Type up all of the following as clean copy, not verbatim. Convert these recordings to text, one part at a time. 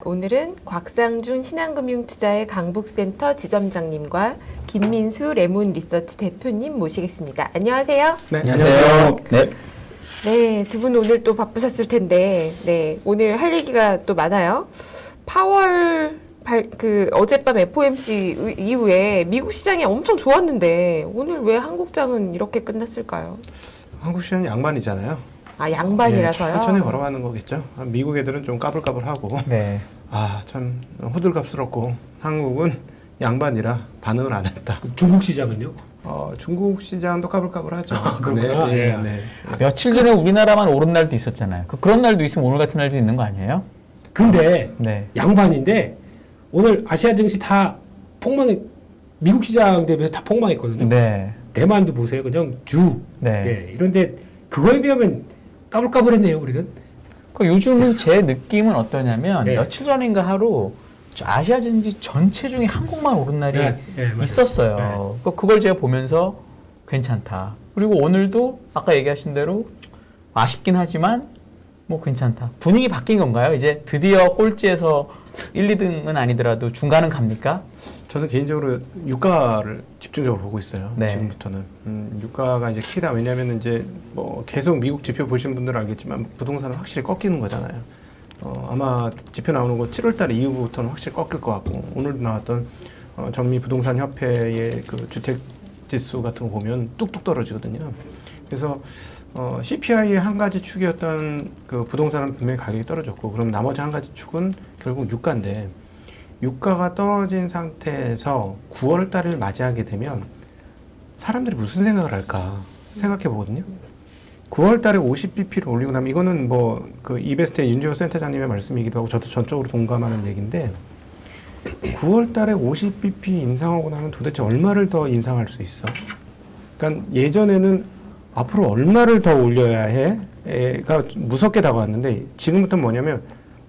오늘은 곽상준 신한금융투자의 강북센터 지점장님과 김민수 레몬리서치 대표님 모시겠습니다. 안녕하세요. 네, 안녕하세요. 네. 네, 두 분 오늘 또 바쁘셨을 텐데, 네, 오늘 할 얘기가 또 많아요. 어젯밤 FOMC 이후에 미국 시장이 엄청 좋았는데, 오늘 왜 한국장은 이렇게 끝났을까요? 한국 시장이 양반이잖아요. 아, 양반이라서요? 천천히 걸어가는 거겠죠. 미국 애들은 좀 까불까불하고, 네. 참 호들갑스럽고, 한국은 양반이라 반응을 안 했다. 중국 시장은요? 중국 시장도 까불까불하죠. 그렇구나. 네, 예. 네. 며칠 전에 우리나라만 오른 날도 있었잖아요. 그런 날도 있으면 오늘 같은 날도 있는 거 아니에요? 근데 네. 양반인데 오늘 아시아 증시 다 미국 시장 대비해서 다 폭망했거든요. 네. 대만도 보세요. 그냥 네. 예, 이런데 그거에 비하면 까불까불했네요, 우리는. 요즘은 제 느낌은 어떠냐면 네. 며칠 전인가 하루 아시아 증시 전체 중에 한국만 오른 날이 맞아요. 있었어요. 그걸 제가 보면서 괜찮다. 그리고 오늘도 아까 얘기하신 대로 아쉽긴 하지만 뭐 괜찮다. 분위기 바뀐 건가요? 이제 드디어 꼴찌에서 1, 2등은 아니더라도 중간은 갑니까? 저는 개인적으로 유가를 집중적으로 보고 있어요. 네. 지금부터는. 유가가 이제 키다. 왜냐하면 이제 뭐 계속 미국 지표 보신 분들은 알겠지만 부동산은 확실히 꺾이는 거잖아요. 아마 지표 나오는 거 7월 달 이후부터는 확실히 꺾일 것 같고, 오늘 나왔던 전미 부동산 협회의 그 주택 지수 같은 거 보면 뚝뚝 떨어지거든요. 그래서 CPI의 한 가지 축이었던 그 부동산은 분명히 가격이 떨어졌고, 그럼 나머지 한 가지 축은 결국 유가인데, 유가가 떨어진 상태에서 9월 달을 맞이하게 되면 사람들이 무슨 생각을 할까 생각해 보거든요. 9월 달에 50bp를 올리고 나면, 이거는 뭐 그 이베스트의 윤지호 센터장님의 말씀이기도 하고 저도 전적으로 동감하는 얘기인데, 9월 달에 50bp 인상하고 나면 도대체 얼마를 더 인상할 수 있어? 그러니까 예전에는 앞으로 얼마를 더 올려야 해가 무섭게 다가왔는데, 지금부터는 뭐냐면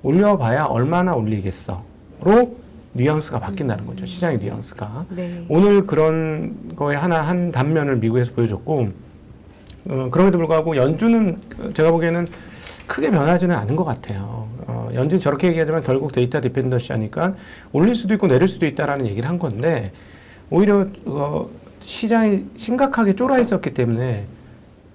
올려봐야 얼마나 올리겠어 로 뉘앙스가 바뀐다는 거죠. 시장의 뉘앙스가. 네. 오늘 그런 거에 한 단면을 미국에서 보여줬고, 그럼에도 불구하고 연준은 제가 보기에는 크게 변하지는 않은 것 같아요. 연준이 저렇게 얘기하지만 결국 데이터 디펜던시 하니까 올릴 수도 있고 내릴 수도 있다라는 얘기를 한 건데, 오히려 시장이 심각하게 쫄아 있었기 때문에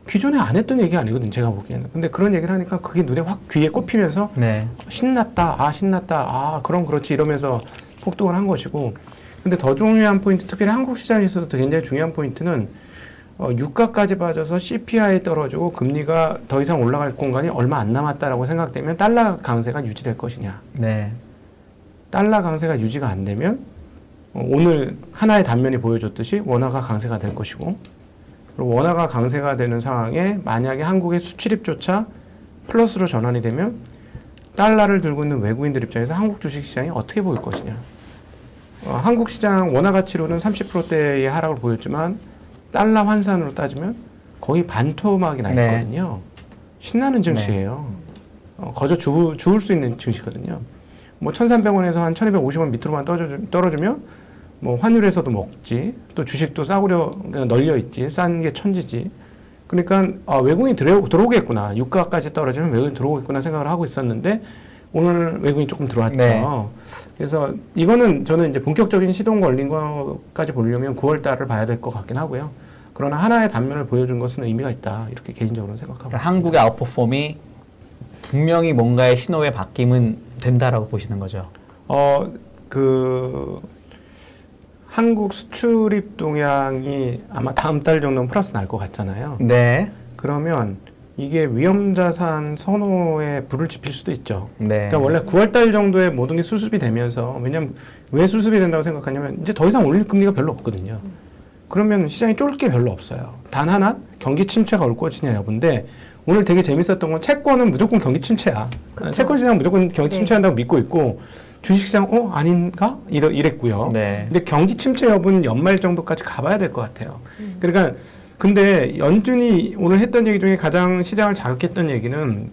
기존에 안 했던 얘기 아니거든요, 제가 보기에는. 근데 그런 얘기를 하니까 그게 눈에 확 귀에 꼽히면서 네. 신났다, 그럼 그렇지 이러면서 폭등을 한 것이고, 근데 더 중요한 포인트, 특별히 한국 시장에서도 굉장히 중요한 포인트는 유가까지 빠져서 CPI 떨어지고 금리가 더 이상 올라갈 공간이 얼마 안 남았다라고 생각되면 달러 강세가 유지될 것이냐. 네. 달러 강세가 유지가 안 되면 오늘 하나의 단면이 보여줬듯이 원화가 강세가 될 것이고, 그리고 원화가 강세가 되는 상황에 만약에 한국의 수출입조차 플러스로 전환이 되면 달러를 들고 있는 외국인들 입장에서 한국 주식시장이 어떻게 보일 것이냐. 한국 시장 원화 가치로는 30%대의 하락을 보였지만 달러 환산으로 따지면 거의 반토막이 나 있거든요. 신나는 증시예요. 거저 주울 수 있는 증시거든요. 뭐 1,300원에서 한 1,250원 밑으로만 떨어지면 뭐 환율에서도 먹지, 또 주식도 싸구려 널려 있지, 싼 게 천지지. 그러니까 외국인이 들어오겠구나, 유가까지 떨어지면 외국인이 들어오겠구나 생각을 하고 있었는데 오늘 외국인이 조금 들어왔죠. 네. 그래서 이거는 저는 이제 본격적인 시동 걸린 것까지 보려면 9월 달을 봐야 될 것 같긴 하고요. 그러나 하나의 단면을 보여준 것은 의미가 있다, 이렇게 개인적으로 생각하고 있습니다. 한국의 아웃퍼폼이 분명히 뭔가의 신호에 바뀌면 된다라고 보시는 거죠. 한국 수출입 동향이 아마 다음 달 정도는 플러스 날 것 같잖아요. 네. 그러면 이게 위험자산 선호에 불을 지필 수도 있죠. 네. 그러니까 원래 9월 달 정도에 모든 게 수습이 되면서, 왜냐면 왜 수습이 된다고 생각하냐면 이제 더 이상 올릴 금리가 별로 없거든요. 그러면 시장이 쫄 게 별로 없어요. 단 하나, 경기 침체가 올 것이냐 여부인데, 오늘 되게 재밌었던 건 채권은 무조건 경기 침체야. 그쵸. 채권 시장 무조건 경기 네. 침체한다고 믿고 있고, 주식시장 아닌가? 이랬고요. 네. 근데 경기 침체 여부는 연말 정도까지 가봐야 될 것 같아요. 그러니까 근데 연준이 오늘 했던 얘기 중에 가장 시장을 자극했던 얘기는,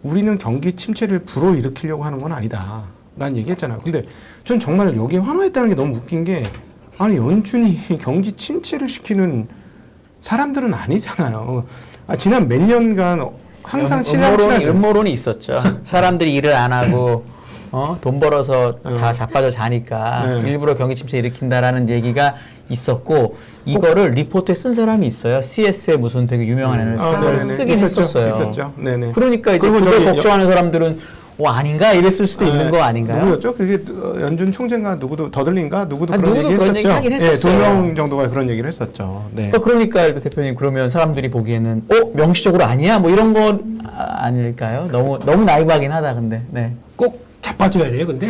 우리는 경기 침체를 불어일으키려고 하는 건 아니다 라는 얘기 했잖아요. 근데 전 정말 여기에 환호했다는 게 너무 웃긴 게, 아니 연준이 경기 침체를 시키는 사람들은 아니잖아요. 지난 몇 년간 항상 음모론이 있었죠. 사람들이 일을 안 하고 돈 벌어서 다 자빠져 자니까 네. 일부러 경기 침체 일으킨다라는 얘기가 있었고 이거를 리포트에 쓴 사람이 있어요. CS의 무슨 되게 유명한 애널리스트가 네네. 쓰긴 했었어요. 있었죠. 네네. 그러니까 이제 그리고 그걸 저기 걱정하는 사람들은 아닌가 이랬을 수도 있는 거 아닌가요? 누구였죠? 그게 연준 총재인가 누구도 더들린가 누구도 그런 누구도 얘기 그런 했었죠. 얘기 하긴 했었어요. 2명 정도가 그런 얘기를 했었죠. 네. 그러니까 대표님 그러면 사람들이 보기에는 명시적으로 아니야? 뭐 이런 거 아닐까요? 너무 나이브하긴 하다 근데. 네. 꼭 자빠져야 돼요. 근데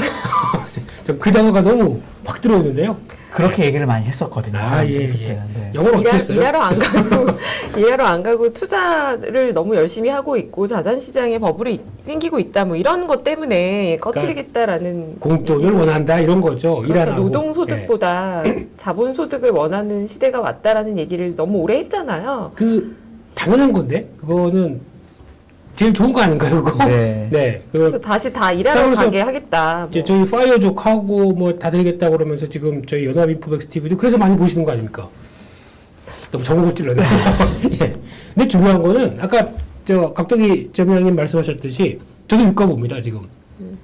좀 그 단어가 너무 확 들어오는데요. 그렇게 얘기를 많이 했었거든요. 예. 그때는. 네. 영어를 어떻게 했어요? 일하러 안 가고 일하러 안 가고 투자를 너무 열심히 하고 있고 자산 시장에 버블이 생기고 있다 뭐 이런 것 때문에 꺼트리겠다라는 공돈을 원한다 이런 거죠. 일 그렇죠. 안 하고. 노동소득보다 자본소득을 원하는 시대가 왔다라는 얘기를 너무 오래 했잖아요. 그 당연한 건데 그거는 제일 좋은 거 아닌가요, 그거? 네. 네. 그래서 다시 다 일하러 따라서 가게 하겠다. 이제 뭐. 저희 파이어족 하고 뭐 다 드리겠다 그러면서 지금 저희 연합인포백스 TV도 그래서 많이 보시는 거 아닙니까? 너무 정목을 찔렀네요. 예. 근데 중요한 거는 아까 저 각도기 점장님 말씀하셨듯이 저도 유가 봅니다 지금.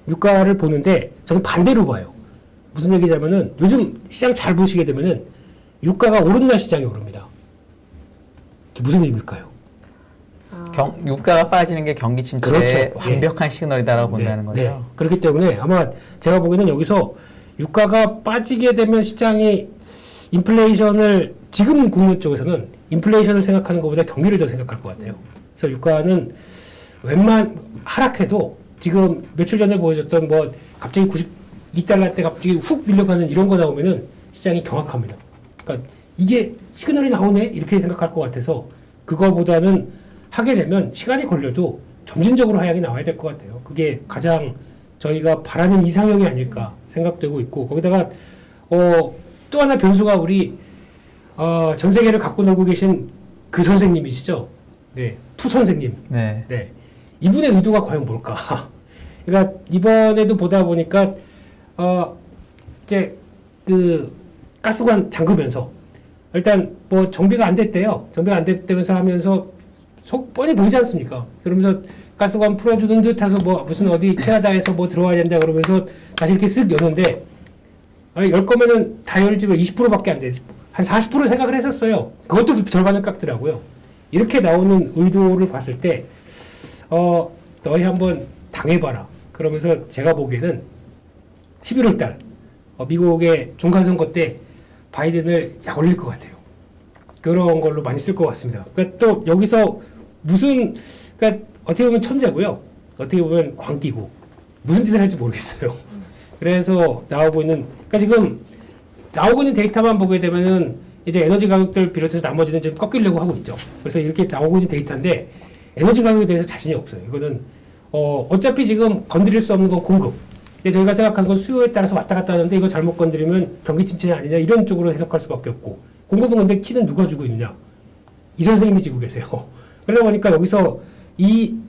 유가를 보는데 저는 반대로 봐요. 무슨 얘기냐면은 요즘 시장 잘 보시게 되면은 유가가 오른 날 시장이 오릅니다. 그게 무슨 의미일까요? 유가가 빠지는 게 경기 침체의 그렇죠. 완벽한 시그널이다라고 본다는 거죠. 네. 그렇기 때문에 아마 제가 보기에는 여기서 유가가 빠지게 되면 시장이 인플레이션을 지금 국내 쪽에서는 인플레이션을 생각하는 것보다 경기를 더 생각할 것 같아요. 그래서 유가는 하락해도 지금 며칠 전에 보여줬던 뭐 갑자기 92달러 때 갑자기 훅 밀려가는 이런 거 나오면은 시장이 경악합니다. 그러니까 이게 시그널이 나오네 이렇게 생각할 것 같아서 그거보다는 하게 되면 시간이 걸려도 점진적으로 하향이 나와야 될 것 같아요. 그게 가장 저희가 바라는 이상형이 아닐까 생각되고 있고 거기다가 또 하나 변수가 우리 전 세계를 갖고 놀고 계신 그 선생님이시죠. 네, 푸 선생님. 네. 네, 이분의 의도가 과연 뭘까? 그러니까 이번에도 보다 보니까 이제 그 가스관 잠그면서 일단 뭐 정비가 안 됐대요. 정비가 안 됐다면서 하면서 속 뻔히 보이지 않습니까? 그러면서 가스관 풀어주는 듯해서 뭐 무슨 어디 캐나다에서 뭐 들어와야 된다 그러면서 다시 이렇게 쓱 여는데 열 거면은 다 열지 왜 20%밖에 안 되지? 한 40% 생각을 했었어요. 그것도 절반을 깎더라고요. 이렇게 나오는 의도를 봤을 때 너희 한번 당해봐라. 그러면서 제가 보기에는 11월 달 미국의 중간선거 때 바이든을 약 올릴 것 같아요. 그런 걸로 많이 쓸 것 같습니다. 그러니까 또 여기서 그러니까 어떻게 보면 천재고요. 어떻게 보면 광기고 무슨 짓을 할지 모르겠어요. 그래서 그러니까 지금 나오고 있는 데이터만 보게 되면은 이제 에너지 가격들 비롯해서 나머지는 지금 꺾이려고 하고 있죠. 그래서 이렇게 나오고 있는 데이터인데 에너지 가격에 대해서 자신이 없어요. 이거는 어차피 지금 건드릴 수 없는 건 공급. 근데 저희가 생각하는 건 수요에 따라서 왔다 갔다 하는데 이거 잘못 건드리면 경기 침체 아니냐 이런 쪽으로 해석할 수밖에 없고 공급은 근데 키는 누가 주고 있느냐 이 선생님이 지고 계세요. 그러다 보니까 여기서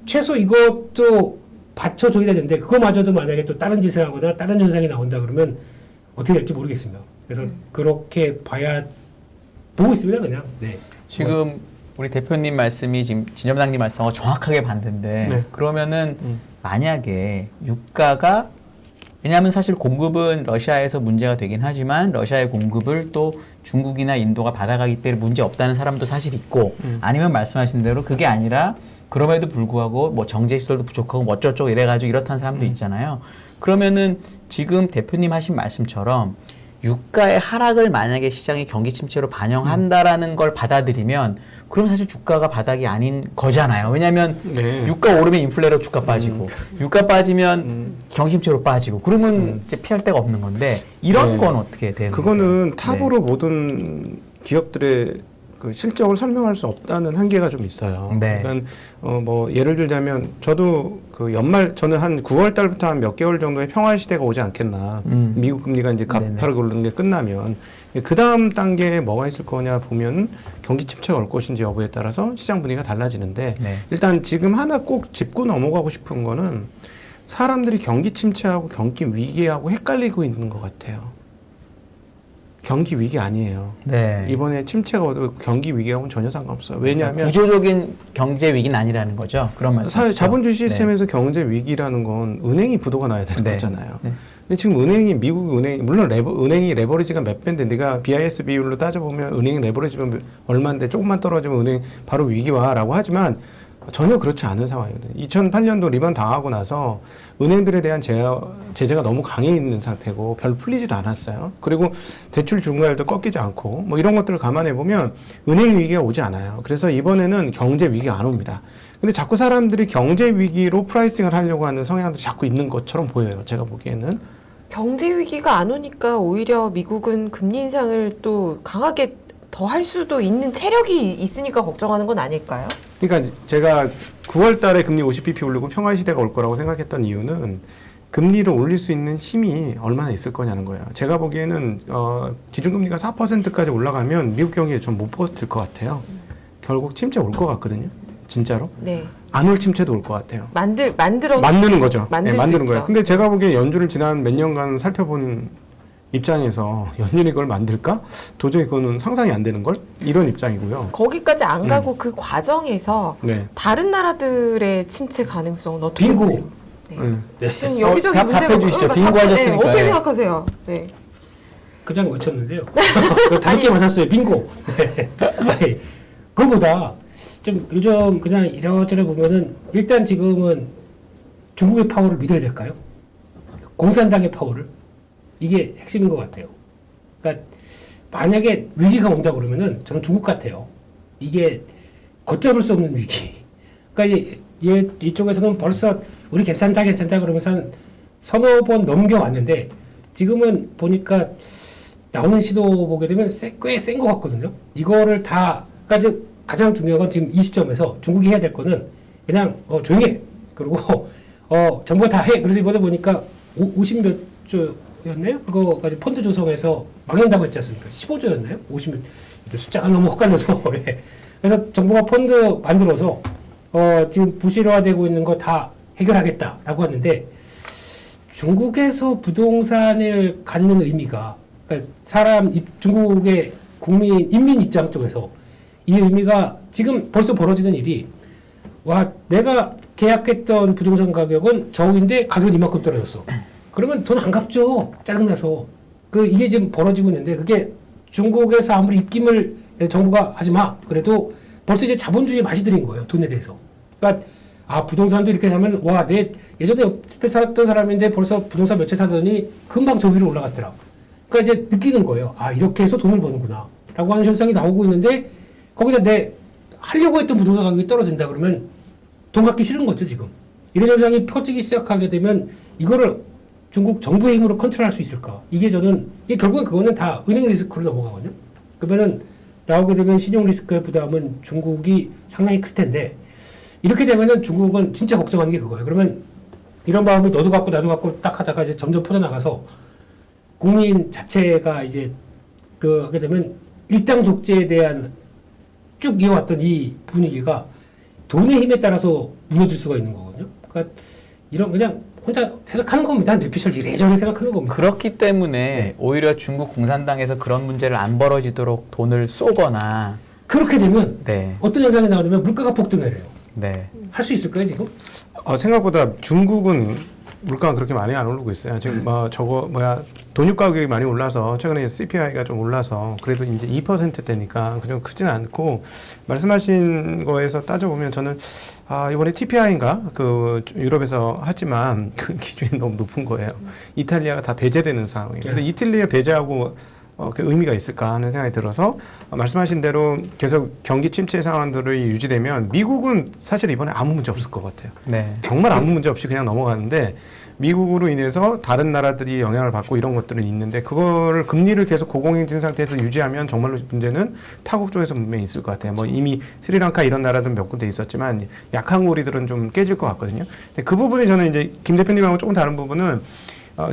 최소 이것도 받쳐줘야 되는데 그거마저도 만약에 또 다른 짓을 하거나 다른 현상이 나온다 그러면 어떻게 될지 모르겠습니다. 그래서 그렇게 보고 있습니다 그냥. 네. 지금 우리 대표님 말씀이 지금 진점장님 말씀하고 정확하게 반대인데 네. 그러면은 만약에 유가가 왜냐하면 사실 공급은 러시아에서 문제가 되긴 하지만 러시아의 공급을 또 중국이나 인도가 받아가기 때문에 문제 없다는 사람도 사실 있고 아니면 말씀하신 대로 그게 아니라 그럼에도 불구하고 뭐 정제시설도 부족하고 뭐 어쩌고 이래가지고 이렇다는 사람도 있잖아요. 그러면은 지금 대표님 하신 말씀처럼 유가의 하락을 만약에 시장이 경기 침체로 반영한다라는 걸 받아들이면 그럼 사실 주가가 바닥이 아닌 거잖아요. 왜냐하면 네. 유가 오르면 인플레로 주가 빠지고 유가 빠지면 경기 침체로 빠지고 그러면 이제 피할 데가 없는 건데 이런 네. 건 어떻게 되는 그거는 거예요? 탑으로 모든 기업들의 그 실적을 설명할 수 없다는 한계가 좀 있어요. 네. 그러니까 뭐 예를 들자면 저도 그 연말 저는 한 9월 달부터 한 몇 개월 정도의 평화 시대가 오지 않겠나. 미국 금리가 이제 가파르게 오르는 게 끝나면 그 다음 단계에 뭐가 있을 거냐 보면 경기 침체가 올 것인지 여부에 따라서 시장 분위기가 달라지는데 네. 일단 지금 하나 꼭 짚고 넘어가고 싶은 거는 사람들이 경기 침체하고 경기 위기하고 헷갈리고 있는 것 같아요. 경기 위기 아니에요. 네. 이번에 침체가 오도 경기 위기하고는 전혀 상관없어요. 왜냐하면 구조적인 경제 위기는 아니라는 거죠. 그런 말씀. 자본주의 시스템에서 경제 위기라는 건 은행이 부도가 나야 되는 네. 거잖아요. 네. 근데 지금 은행이 미국 은행 물론 은행이 레버리지가 몇 배인데 내가 BIS 비율로 따져보면 은행 레버리지가 얼마인데 조금만 떨어지면 은행 바로 위기와라고 하지만 전혀 그렇지 않은 상황이거든요. 2008년도 리번 당하고 나서 은행들에 대한 제재가 너무 강해 있는 상태고 별 풀리지도 않았어요. 그리고 대출 중과율도 꺾이지 않고 뭐 이런 것들을 감안해 보면 은행 위기가 오지 않아요. 그래서 이번에는 경제 위기가 안 옵니다. 근데 자꾸 사람들이 경제 위기로 프라이싱을 하려고 하는 성향들이 자꾸 있는 것처럼 보여요. 제가 보기에는. 경제 위기가 안 오니까 오히려 미국은 금리 인상을 또 강하게 더 할 수도 있는 체력이 있으니까 걱정하는 건 아닐까요? 그러니까 제가 9월 달에 금리 50bp 오르고 평화 시대가 올 거라고 생각했던 이유는 금리를 올릴 수 있는 힘이 얼마나 있을 거냐는 거예요. 제가 보기에는 기준금리가 4%까지 올라가면 미국 경기에 좀 못 버틸 것 같아요. 결국 침체 올 것 같거든요. 진짜로. 네. 안 올 침체도 올 것 같아요. 만드는 거죠. 만들 수 만드는 있죠. 거예요. 근데 제가 보기에 연준을 지난 몇 년간 살펴본 입장에서 연준이 그걸 만들까? 도저히 그거는 상상이 안 되는 걸? 이런 입장이고요. 거기까지 안 가고 그 과정에서 네. 다른 나라들의 침체 가능성은 어떻게 빙고. 보세요? 네. 네. 지금 여기저기 문제가 답해 주시죠. 네, 빙고 하셨으니까. 어떻게 네. 생각하세요? 네. 그냥 외쳤는데요. 5개 맞았어요. 빙고. 네. 아니, 그거보다 좀 요즘 그냥 이래저래 보면은 일단 지금은 중국의 파워를 믿어야 될까요? 공산당의 파워를? 이게 핵심인 것 같아요. 그러니까 만약에 위기가 온다 그러면은 저는 중국 같아요. 이게 걷잡을 수 없는 위기. 그러니까 이쪽에서는 벌써 우리 괜찮다 그러면서 한 서너 번 넘겨왔는데 지금은 보니까 나오는 시도 보게 되면 꽤 센 것 같거든요. 이거를 다 그러니까 가장 중요한 건 지금 이 시점에서 중국이 해야 될 거는 그냥 조용히 해. 그리고 정부가 다 해. 그래서 이번에 보니까 50몇 조였나요? 그거까지 펀드 조성해서 망한다고 했지 않습니까? 15조였나요? 50몇 숫자가 너무 헷갈려서 예. 그래서 정부가 펀드 만들어서 지금 부실화되고 있는 거 다 해결하겠다라고 하는데 중국에서 부동산을 갖는 의미가 그러니까 중국의 인민 입장 쪽에서 이 의미가 지금 벌써 벌어지는 일이 내가 계약했던 부동산 가격은 저인데 가격은 이만큼 떨어졌어. 그러면 돈 안 갚죠. 짜증나서. 이게 지금 벌어지고 있는데 그게 중국에서 아무리 입김을 정부가 하지 마. 그래도 벌써 이제 자본주의에 맛이 들인 거예요. 돈에 대해서. 그러니까 부동산도 이렇게 사면 내 예전에 옆에 살았던 사람인데 벌써 부동산 몇 채 사더니 금방 저 위로 올라갔더라. 그러니까 이제 느끼는 거예요. 이렇게 해서 돈을 버는구나. 라고 하는 현상이 나오고 있는데 거기다 하려고 했던 부동산 가격이 떨어진다 그러면 돈 갖기 싫은 거죠, 지금. 이런 현상이 퍼지기 시작하게 되면 이거를 중국 정부의 힘으로 컨트롤할 수 있을까? 이게 결국엔 그거는 다 은행 리스크로 넘어가거든요. 그러면은 나오게 되면 신용 리스크의 부담은 중국이 상당히 클 텐데 이렇게 되면은 중국은 진짜 걱정하는 게 그거예요. 그러면 이런 마음이 너도 갖고 나도 갖고 딱 하다가 이제 점점 퍼져나가서 국민 자체가 이제 하게 되면 일당 독재에 대한 쭉 이어왔던 이 분위기가 돈의 힘에 따라서 무너질 수가 있는 거거든요. 그러니까 이런 그냥 혼자 생각하는 겁니다. 뇌피셜 이래저래 생각하는 겁니다. 그렇기 때문에 오히려 중국 공산당에서 그런 문제를 안 벌어지도록 돈을 쏘거나 그렇게 되면 네. 어떤 현상이 나오냐면 물가가 폭등해요. 네. 할 수 있을까요 지금? 생각보다 중국은 물가가 그렇게 많이 안 오르고 있어요. 지금 돈유 가격이 많이 올라서 최근에 CPI가 좀 올라서 그래도 이제 2%대니까 그좀 크지는 않고 말씀하신 거에서 따져보면 저는 이번에 TPI인가 유럽에서 하지만 그 기준이 너무 높은 거예요. 이탈리아가 다 배제되는 상황이에요. 근데 이탈리아 배제하고 그 의미가 있을까 하는 생각이 들어서 말씀하신 대로 계속 경기 침체 상황들이 유지되면 미국은 사실 이번에 아무 문제 없을 것 같아요. 네. 정말 아무 문제 없이 그냥 넘어가는데 미국으로 인해서 다른 나라들이 영향을 받고 이런 것들은 있는데 그거를 금리를 계속 고공행진 상태에서 유지하면 정말로 문제는 타국 쪽에서 분명히 있을 것 같아요. 이미 스리랑카 이런 나라들은 몇 군데 있었지만 약한 고리들은 좀 깨질 것 같거든요. 근데 그 부분이 저는 이제 김 대표님하고 조금 다른 부분은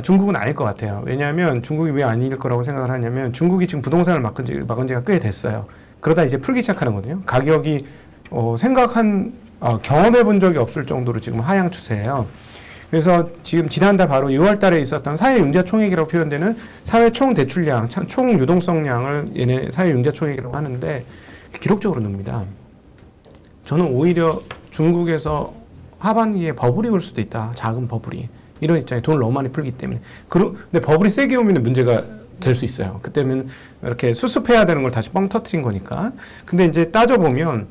중국은 아닐 것 같아요. 왜냐하면 중국이 왜 아닐 거라고 생각을 하냐면 중국이 지금 부동산을 막은 지가 꽤 됐어요. 그러다 이제 풀기 시작하는 거거든요. 가격이 경험해 본 적이 없을 정도로 지금 하향 추세예요. 그래서 지금 지난달 바로 6월 달에 있었던 사회융자총액이라고 표현되는 사회 총 대출량, 총 유동성량을 얘네 사회융자총액이라고 하는데 기록적으로 늡니다. 저는 오히려 중국에서 하반기에 버블이 올 수도 있다. 작은 버블이. 이런 입장에 돈을 너무 많이 풀기 때문에. 근데 버블이 세게 오면 문제가 될 수 있어요. 그때면 이렇게 수습해야 되는 걸 다시 뻥 터트린 거니까. 근데 이제 따져보면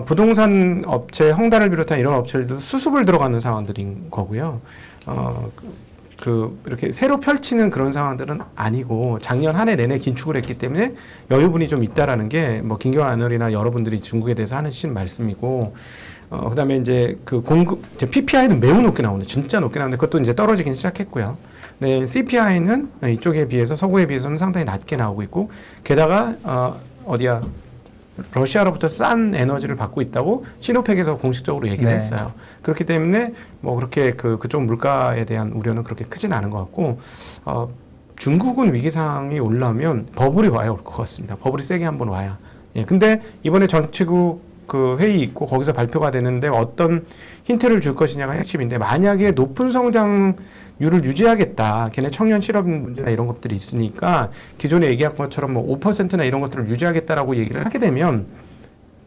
부동산 업체, 헝다를 비롯한 이런 업체들도 수습을 들어가는 상황들인 거고요. 이렇게 새로 펼치는 그런 상황들은 아니고 작년 한 해 내내 긴축을 했기 때문에 여유분이 좀 있다라는 게 뭐 김경환 아널이나 여러분들이 중국에 대해서 하신 말씀이고, 그다음에 이제 그 공급, 이제 PPI는 매우 높게 나오는데 진짜 높게 나오는데 그것도 이제 떨어지긴 시작했고요. 네, CPI는 이쪽에 비해서 서구에 비해서는 상당히 낮게 나오고 있고, 게다가 러시아로부터 싼 에너지를 받고 있다고 시노펙에서 공식적으로 얘기를 네. 했어요. 그렇기 때문에 뭐 그렇게 그쪽 물가에 대한 우려는 그렇게 크지는 않은 것 같고, 중국은 위기상황이 올라오면 버블이 와야 올 것 같습니다. 버블이 세게 한번 와야. 예, 근데 이번에 정치국 그 회의 있고 거기서 발표가 되는데 어떤 힌트를 줄 것이냐가 핵심인데, 만약에 높은 성장률을 유지하겠다. 걔네 청년 실업 문제나 이런 것들이 있으니까 기존에 얘기한 것처럼 뭐 5%나 이런 것들을 유지하겠다라고 얘기를 하게 되면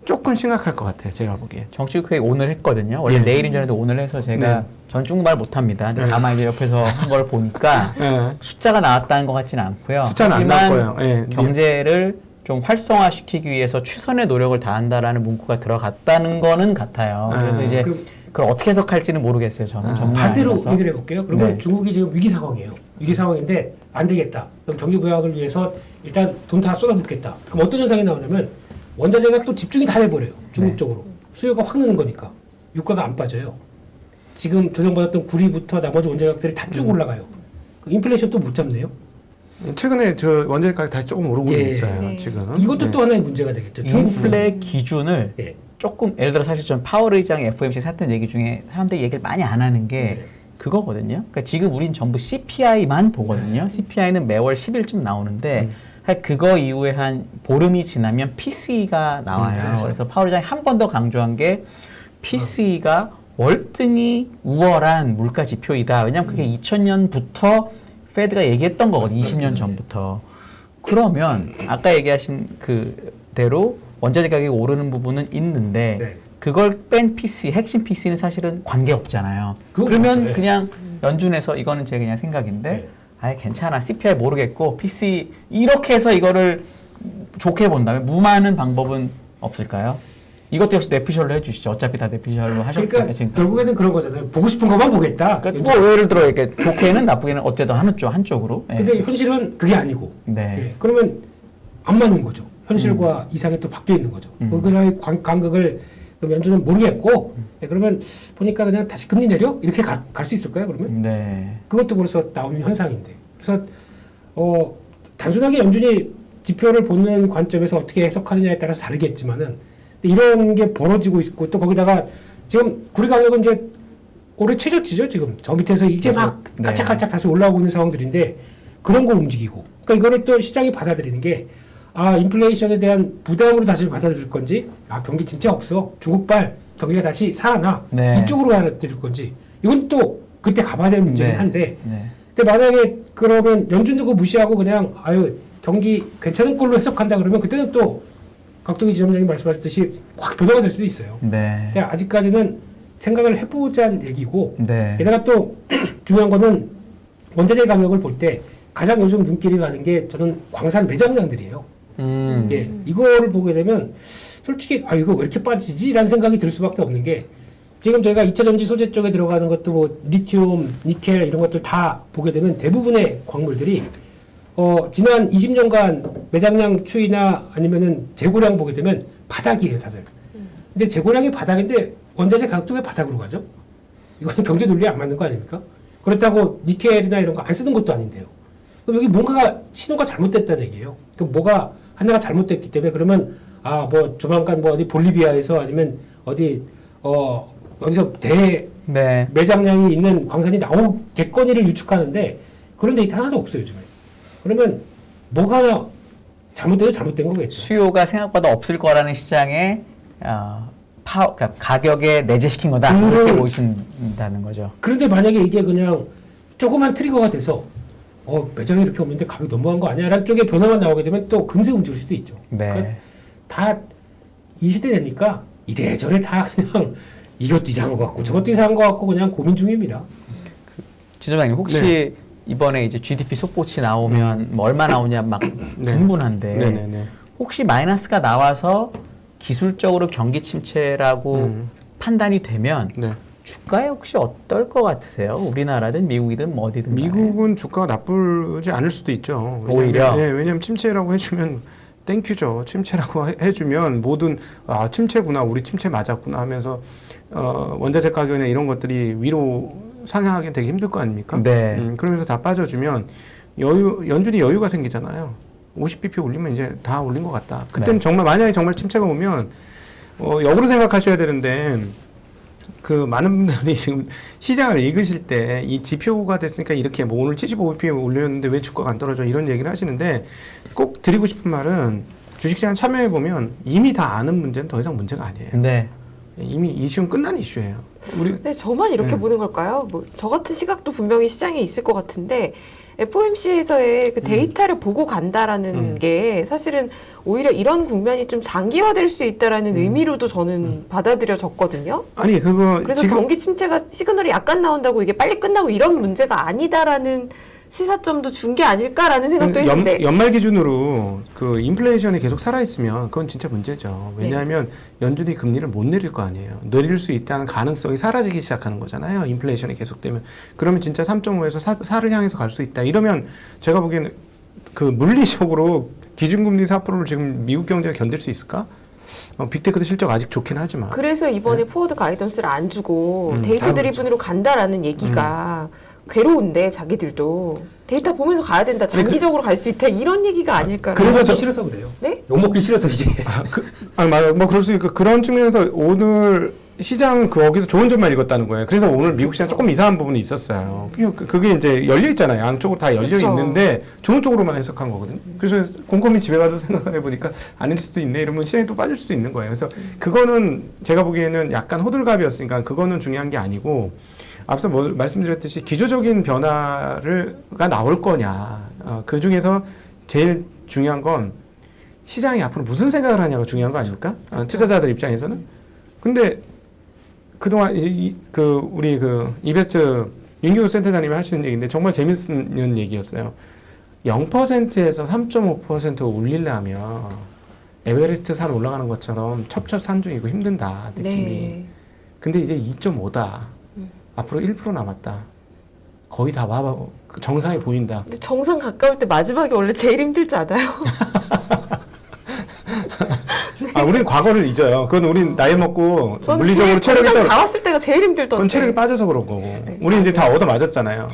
조금 심각할 것 같아요. 제가 보기에. 정치국 회의 오늘 했거든요. 원래 예. 내일인 전에도 오늘 해서 제가 네. 전 중국말 못합니다. 근데 다만 이제 옆에서 한 걸 보니까 예. 숫자가 나왔다는 것 같지는 않고요. 숫자는 안 하지만 나올 거예요. 예. 경제를 좀 활성화시키기 위해서 최선의 노력을 다한다라는 문구가 들어갔다는 거는 같아요. 그래서 이제 그걸 어떻게 해석할지는 모르겠어요. 저는 전문가 반대로 아니라서. 얘기를 해볼게요. 그러면 네. 중국이 지금 위기 상황이에요. 위기 상황인데 안 되겠다. 그럼 경기 부양을 위해서 일단 돈 다 쏟아붓겠다. 그럼 어떤 현상이 나오냐면 원자재가 또 집중이 다 돼버려요. 중국 네. 쪽으로. 수요가 확 느는 거니까. 유가가 안 빠져요. 지금 조정받았던 구리부터 나머지 원자재 가격들이 다 쭉 올라가요. 그 인플레이션 또 못 잡네요. 최근에 저 원자재 가격 다시 조금 오르고 예. 있어요. 네. 지금. 이것도 네. 또 하나의 문제가 되겠죠. 중국 인플레 기준을 예. 조금 예를 들어 사실 전 파월 의장 FOMC에서 했던 얘기 중에 사람들이 얘기를 많이 안 하는 게 네. 그거거든요. 그러니까 지금 우린 전부 CPI만 보거든요. CPI는 매월 10일쯤 나오는데 사실 그거 이후에 한 보름이 지나면 PCE가 나와요. 그렇죠. 그래서 파월 의장이 한 번 더 강조한 게 PCE가 월등히 우월한 물가 지표이다. 왜냐하면 그게 2000년부터 페드가 얘기했던 거거든요. 20년 전부터. 그러면 아까 얘기하신 그대로 원자재 가격이 오르는 부분은 있는데 네. 그걸 뺀 PC, 핵심 PC는 사실은 관계없잖아요. 그건 그러면 맞죠. 네. 그냥 연준에서 이거는 제 그냥 생각인데 네. 아예 괜찮아. CPI 모르겠고 PC 이렇게 해서 이거를 좋게 본다면 무마하는 방법은 없을까요? 이것도 역시 뇌피셜로 해주시죠. 어차피 다 뇌피셜로 하셨으니까 그러니까 지금. 결국에는 그런 거잖아요. 보고 싶은 것만 보겠다. 그러니까 뭐 예를 들어 이렇게 좋게는 나쁘게는 어쨌든 한쪽으로. 예. 근데 현실은 그게 아니고. 네. 예. 그러면 안 맞는 거죠. 현실과 이상이 또 바뀌어 있는 거죠. 그 사이의 간극을 그럼 연준은 모르겠고, 예, 그러면 보니까 그냥 다시 금리 내려? 이렇게 갈 수 있을까요, 그러면? 네. 그것도 벌써 나오는 현상인데. 그래서, 단순하게 연준이 지표를 보는 관점에서 어떻게 해석하느냐에 따라서 다르겠지만은, 이런 게 벌어지고 있고, 또 거기다가 지금 구리 가격은 이제 올해 최저치죠, 지금. 저 밑에서 이제 막 네. 깔짝깔짝 다시 올라오고 있는 상황들인데, 그런 거 움직이고. 그러니까 이거를 또 시장이 받아들이는 게, 인플레이션에 대한 부담으로 다시 받아들일 건지, 경기 진짜 없어. 중국발 경기가 다시 살아나. 네. 이쪽으로 받아들일 건지. 이건 또 그때 가봐야 될 문제긴 네. 한데, 네. 근데 만약에 그러면 연준도 그거 무시하고 그냥, 경기 괜찮은 걸로 해석한다 그러면 그때는 또 각동기 지점장님 말씀하셨듯이 확 변화가 될 수도 있어요. 네. 그냥 아직까지는 생각을 해보자는 얘기고, 네. 게다가 또 중요한 거는 원자재 가격을 볼 때 가장 요즘 눈길이 가는 게 저는 광산 매장량들이에요. 예, 이거를 보게 되면 솔직히 이거 왜 이렇게 빠지지? 라는 생각이 들 수밖에 없는 게 지금 저희가 2차 전지 소재 쪽에 들어가는 것도 뭐 리튬, 니켈 이런 것들 다 보게 되면 대부분의 광물들이 지난 20년간 매장량 추이나 아니면은 재고량 보게 되면 바닥이에요, 다들. 근데 재고량이 바닥인데 원자재 가격도 왜 바닥으로 가죠? 이건 경제 논리에 안 맞는 거 아닙니까? 그렇다고 니켈이나 이런 거 안 쓰는 것도 아닌데요. 그럼 여기 뭔가가 신호가 잘못됐다는 얘기예요. 그럼 뭐가 하나가 잘못됐기 때문에 그러면 뭐 조만간 뭐 어디 볼리비아에서 아니면 어디서 네. 매장량이 있는 광산이 나오겠거니를 유축하는데 그런 데이터 하나도 없어요, 요즘에. 그러면 뭐가 잘못된 거겠죠. 수요가 생각보다 없을 거라는 시장에 그러니까 가격에 내재시킨 거다 이렇게 보신다는 거죠. 그런데 만약에 이게 그냥 조그만 트리거가 돼서 매장이 이렇게 없는데 가격이 너무한 거 아니야? 라는 쪽에 변화만 나오게 되면 또 금세 움직일 수도 있죠. 네. 그러니까 다 이 시대 되니까 이래저래 다 그냥 이것도 이상한 것 같고 저것도 이상한 것 같고 그냥 고민 중입니다. 진 소장님 혹시 네. 이번에 이제 GDP 속보치 나오면 뭐 얼마 나오냐 막 네. 분분한데 네네네. 혹시 마이너스가 나와서 기술적으로 경기 침체라고 판단이 되면 네. 주가에 혹시 어떨 것 같으세요? 우리나라든 미국이든 뭐 어디든 간에. 미국은 주가가 나쁘지 않을 수도 있죠. 오히려? 네, 왜냐면 침체라고 해주면 땡큐죠. 침체라고 해주면 모든 침체구나, 우리 침체 맞았구나 하면서 원자재 가격이나 이런 것들이 위로 상향하기는 되게 힘들 거 아닙니까? 네. 그러면서 다 빠져주면 연준이 여유가 생기잖아요. 50bp 올리면 이제 다 올린 것 같다. 그때는 네. 정말 만약에 정말 침체가 오면 역으로 생각하셔야 되는데 그 많은 분들이 지금 시장을 읽으실 때 이 지표가 됐으니까 이렇게 뭐 오늘 75bp 올렸는데 왜 주가가 안 떨어져 이런 얘기를 하시는데 꼭 드리고 싶은 말은 주식시장 참여해 보면 이미 다 아는 문제는 더 이상 문제가 아니에요. 네. 이미 이슈는 끝난 이슈예요. 근데 저만 이렇게 네. 보는 걸까요? 뭐 저 같은 시각도 분명히 시장에 있을 것 같은데 FOMC에서의 그 데이터를 보고 간다라는 게 사실은 오히려 이런 국면이 좀 장기화될 수 있다라는 의미로도 저는 받아들여졌거든요. 아니 그거 그래서 지금 경기 침체가 시그널이 약간 나온다고 이게 빨리 끝나고 이런 문제가 아니다라는 시사점도 준 게 아닐까라는 생각도 했는데 연말 기준으로 그 인플레이션이 계속 살아있으면 그건 진짜 문제죠. 왜냐하면 연준이 금리를 못 내릴 거 아니에요. 내릴 수 있다는 가능성이 사라지기 시작하는 거잖아요. 인플레이션이 계속되면. 그러면 진짜 3.5에서 4를 향해서 갈 수 있다. 이러면 제가 보기에는 그 물리적으로 기준금리 4%를 지금 미국 경제가 견딜 수 있을까? 빅테크도 실적 아직 좋긴 하지만. 그래서 이번에 포워드 가이던스를 안 주고 데이터 다 드리븐으로 간다라는 얘기가 괴로운데 자기들도 데이터 보면서 가야 된다. 장기적으로 갈 수 있다. 이런 얘기가 아닐까. 그래서 욕먹기 싫어서 그래요. 네? 욕먹기 싫어서 이제. 맞아요. 뭐 그럴 수 있고 그런 측면에서 오늘 시장은 거기서 좋은 점만 읽었다는 거예요. 그래서 오늘 미국 시장 조금 이상한 부분이 있었어요. 그게 이제 열려 있잖아요. 양쪽으로 다 열려 그쵸. 있는데 좋은 쪽으로만 해석한 거거든요. 그래서 곰곰이 집에 가서 생각해 보니까 아닐 수도 있네. 이러면 시장이 또 빠질 수도 있는 거예요. 그래서 그거는 제가 보기에는 약간 호들갑이었으니까 그거는 중요한 게 아니고 앞서 말씀드렸듯이 기조적인 변화가 나올 거냐. 그 중에서 제일 중요한 건 시장이 앞으로 무슨 생각을 하냐가 중요한 거 아닐까? 투자자들 입장에서는. 근데 그동안 이제 우리 이베스트 윤기호 센터장님이 하시는 얘기인데 정말 재밌는 얘기였어요. 0%에서 3.5% 올리려면 에베레스트 산 올라가는 것처럼 첩첩산중이고 힘든다 느낌이. 네. 근데 이제 2.5다. 앞으로 1% 남았다. 거의 다 정상이 보인다. 근데 정상 가까울 때 마지막에 원래 제일 힘들지 않아요? 우리는 과거를 잊어요. 그건 우린 나이 먹고 저는 물리적으로 체력이 정상 다 왔을 때가 제일 힘들던데. 그건 체력이 빠져서 그런 거고. 네. 우리 이제 다 얻어 맞았잖아요.